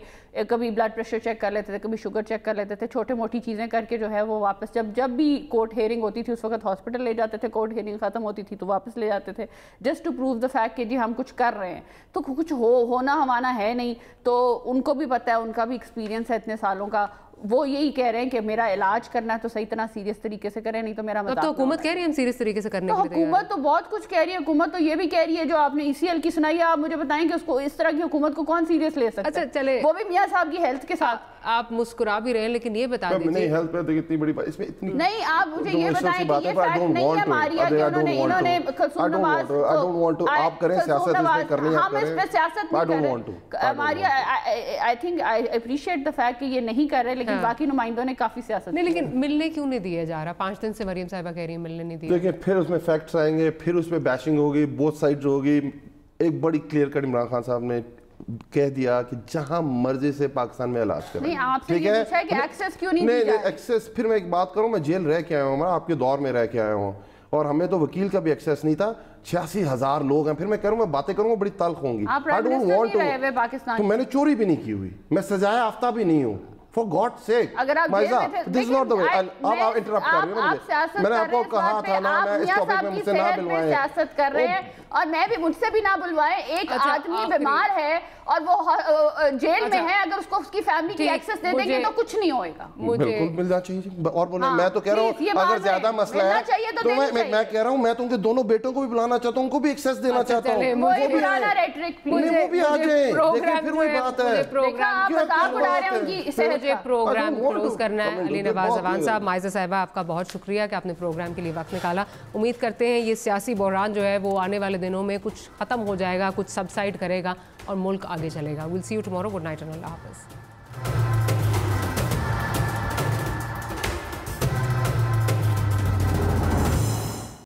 [SPEAKER 7] کبھی بلڈ پریشر چیک کر لیتے تھے, کبھی شوگر چیک کر لیتے تھے, چھوٹے موٹی چیزیں کر کے جو ہے وہ واپس جب بھی کورٹ ہیئرنگ ہوتی تھی اس وقت ہاسپٹل لے جاتے تھے, کورٹ ہیئرنگ ختم ہوتی تھی تو واپس لے جاتے تھے, just to prove the fact کہ جی ہم کچھ کر رہے ہیں. تو کچھ ہونا ہمانا ہے نہیں, تو ان کو بھی پتہ ہے, ان کا بھی ایکسپیرینس ہے اتنے سالوں کا. وہ یہی کہہ رہے ہیں کہ میرا علاج کرنا ہے تو صحیح طرح سیریس طریقے سے کریں, نہیں تو میرا مذاق.
[SPEAKER 3] تو حکومت کہہ رہی ہے ہم سیریس طریقے سے کرنے کے لیے.
[SPEAKER 7] حکومت تو بہت کچھ کہہ رہی ہے, حکومت تو یہ بھی کہہ رہی ہے جو آپ نے ECL کی سنائی ہے, آپ مجھے بتائیں کہ اس کو اس طرح کی حکومت کو کون سیریس لے سکتا ہے.
[SPEAKER 3] اچھا چلے,
[SPEAKER 7] وہ بھی میاں صاحب کی ہیلتھ کے ساتھ.
[SPEAKER 3] آپ مسکرا بھی رہے ہیں لیکن یہ بتا دیجیے
[SPEAKER 6] نہیں, ہیلتھ پہ تو اتنی بڑی بات اس میں اتنی نہیں,
[SPEAKER 7] آپ مجھے یہ بتائیں کہ یہ فیکٹ نہیں ہے ماریا کہ انہوں نے کلثوم نواز
[SPEAKER 6] آپ کریں سیاست اس میں کرنی ہے,
[SPEAKER 7] ہم اس پہ سیاست نہیں کر رہے. Maria I think I appreciate the fact کہ یہ نہیں کر رہے, لیکن باقی نمائندوں نے کافی سیاست.
[SPEAKER 3] لیکن ملنے کیوں نہیں دیا جا رہا؟ 5 دن سے مریم صاحبہ کہہ رہی ہیں ملنے نہیں دیا.
[SPEAKER 6] دیکھیں پھر اس میں فیکٹس آئیں گے, پھر اس میں بیشنگ ہوگی, بوتھ سائڈ ہوگی. ایک بڑی کلیئر کٹ عمران خان صاحب نے کہہ دیا کہ جہاں مرضی سے پاکستان میں علاج کریں.
[SPEAKER 7] نہیں, آپ سے یہ پوچھا ہے کہ ایکسس کیوں نہیں دی جائے.
[SPEAKER 6] ایکسس, پھر میں ایک بات کروں, میں جیل رہ کے آیا ہوں, میں آپ کے دور میں رہ کے آیا ہوں, اور ہمیں تو وکیل کا بھی ایکسیس نہیں تھا. 86,000 لوگ ہیں. پھر میں کروں, میں باتیں کروں گا بڑی تلخ ہوں گی.
[SPEAKER 7] آپ پرائم منسٹر نہیں رہے ہوئے پاکستان,
[SPEAKER 6] تو میں نے چوری بھی نہیں کی ہوئی, میں سزائے یافتہ بھی نہیں ہوں, For God's sake,
[SPEAKER 7] अगर आप
[SPEAKER 6] भाई
[SPEAKER 7] जेल में
[SPEAKER 6] साहब,
[SPEAKER 7] थे,
[SPEAKER 6] this is not the way.
[SPEAKER 7] देखिए,
[SPEAKER 6] आप इंटरप्ट कर रही हो ना
[SPEAKER 7] आप
[SPEAKER 6] मुझे।
[SPEAKER 7] सियासत
[SPEAKER 6] मैंने
[SPEAKER 7] कर
[SPEAKER 6] आपको
[SPEAKER 7] रहे हैं
[SPEAKER 6] कहा
[SPEAKER 7] इस
[SPEAKER 6] था
[SPEAKER 7] बात
[SPEAKER 6] ना,
[SPEAKER 7] पे,
[SPEAKER 6] मैं इस
[SPEAKER 7] आप
[SPEAKER 6] टॉपिक
[SPEAKER 7] मियां
[SPEAKER 6] में
[SPEAKER 7] साहब
[SPEAKER 6] मुझसे
[SPEAKER 7] की
[SPEAKER 6] ना
[SPEAKER 7] सेहत में
[SPEAKER 6] बुलवाएं।
[SPEAKER 7] सियासत कर रहे हैं और मैं भी, मुझसे भी ना बुलवाएं। एक
[SPEAKER 3] अच्छा,
[SPEAKER 7] आदमी
[SPEAKER 3] आखिरी-
[SPEAKER 7] बीमार है और वो जेल में
[SPEAKER 3] अच्छा,
[SPEAKER 7] है, अगर उसको उसकी फैमिली की
[SPEAKER 3] ठीक,
[SPEAKER 7] एक्सेस दे देंगे
[SPEAKER 3] मुझे-
[SPEAKER 7] तो कुछ नहीं होएगा।
[SPEAKER 6] बिल्कुल मिलना चाहिए जी। और बोले
[SPEAKER 7] हाँ,
[SPEAKER 6] मैं तो कह रहा हूँ
[SPEAKER 7] please, ये
[SPEAKER 6] अगर
[SPEAKER 7] बात
[SPEAKER 6] ज्यादा
[SPEAKER 7] है,
[SPEAKER 6] मसला
[SPEAKER 7] मिलना
[SPEAKER 6] है
[SPEAKER 7] चाहिए तो
[SPEAKER 6] तो
[SPEAKER 7] देनी
[SPEAKER 6] मैं
[SPEAKER 7] चाहिए।
[SPEAKER 6] कह रहा हूँ, मैं तो उनके दोनों बेटों को भी बुलाना चाहता हूँ, उनको भी एक्सेस देना
[SPEAKER 3] अच्छा,
[SPEAKER 6] चाहता हूँ।
[SPEAKER 3] चले,
[SPEAKER 7] वही
[SPEAKER 3] मुझे भी
[SPEAKER 7] पुराना रेटरिक,
[SPEAKER 6] वो भी आ जाए। देखिए फिर वही बात है।
[SPEAKER 7] देखा आप मजाक उड़ा रहे हैं उनकी सेहत
[SPEAKER 3] मुझे
[SPEAKER 7] का।
[SPEAKER 3] Program
[SPEAKER 6] I don't want
[SPEAKER 3] close
[SPEAKER 6] to
[SPEAKER 3] करना है।
[SPEAKER 6] comment
[SPEAKER 3] Ali
[SPEAKER 6] on this.
[SPEAKER 3] Nawaz
[SPEAKER 6] बहुत
[SPEAKER 3] अवान
[SPEAKER 6] clear
[SPEAKER 3] साहब,
[SPEAKER 6] है।
[SPEAKER 3] माइज़ा साहिबा, आपका बहुत शुक्रिया कि आपने प्रोग्राम के लिए वक्त निकाला। उम्मीद करते हैं ये सियासी बहरान जो है वो आने वाले दिनों में कुछ ख़त्म हो जाएगा, कुछ सबसाइड करेगा और मुल्क आगे चलेगा। Will see you tomorrow. Good night and अल्लाह हाफ़िज़।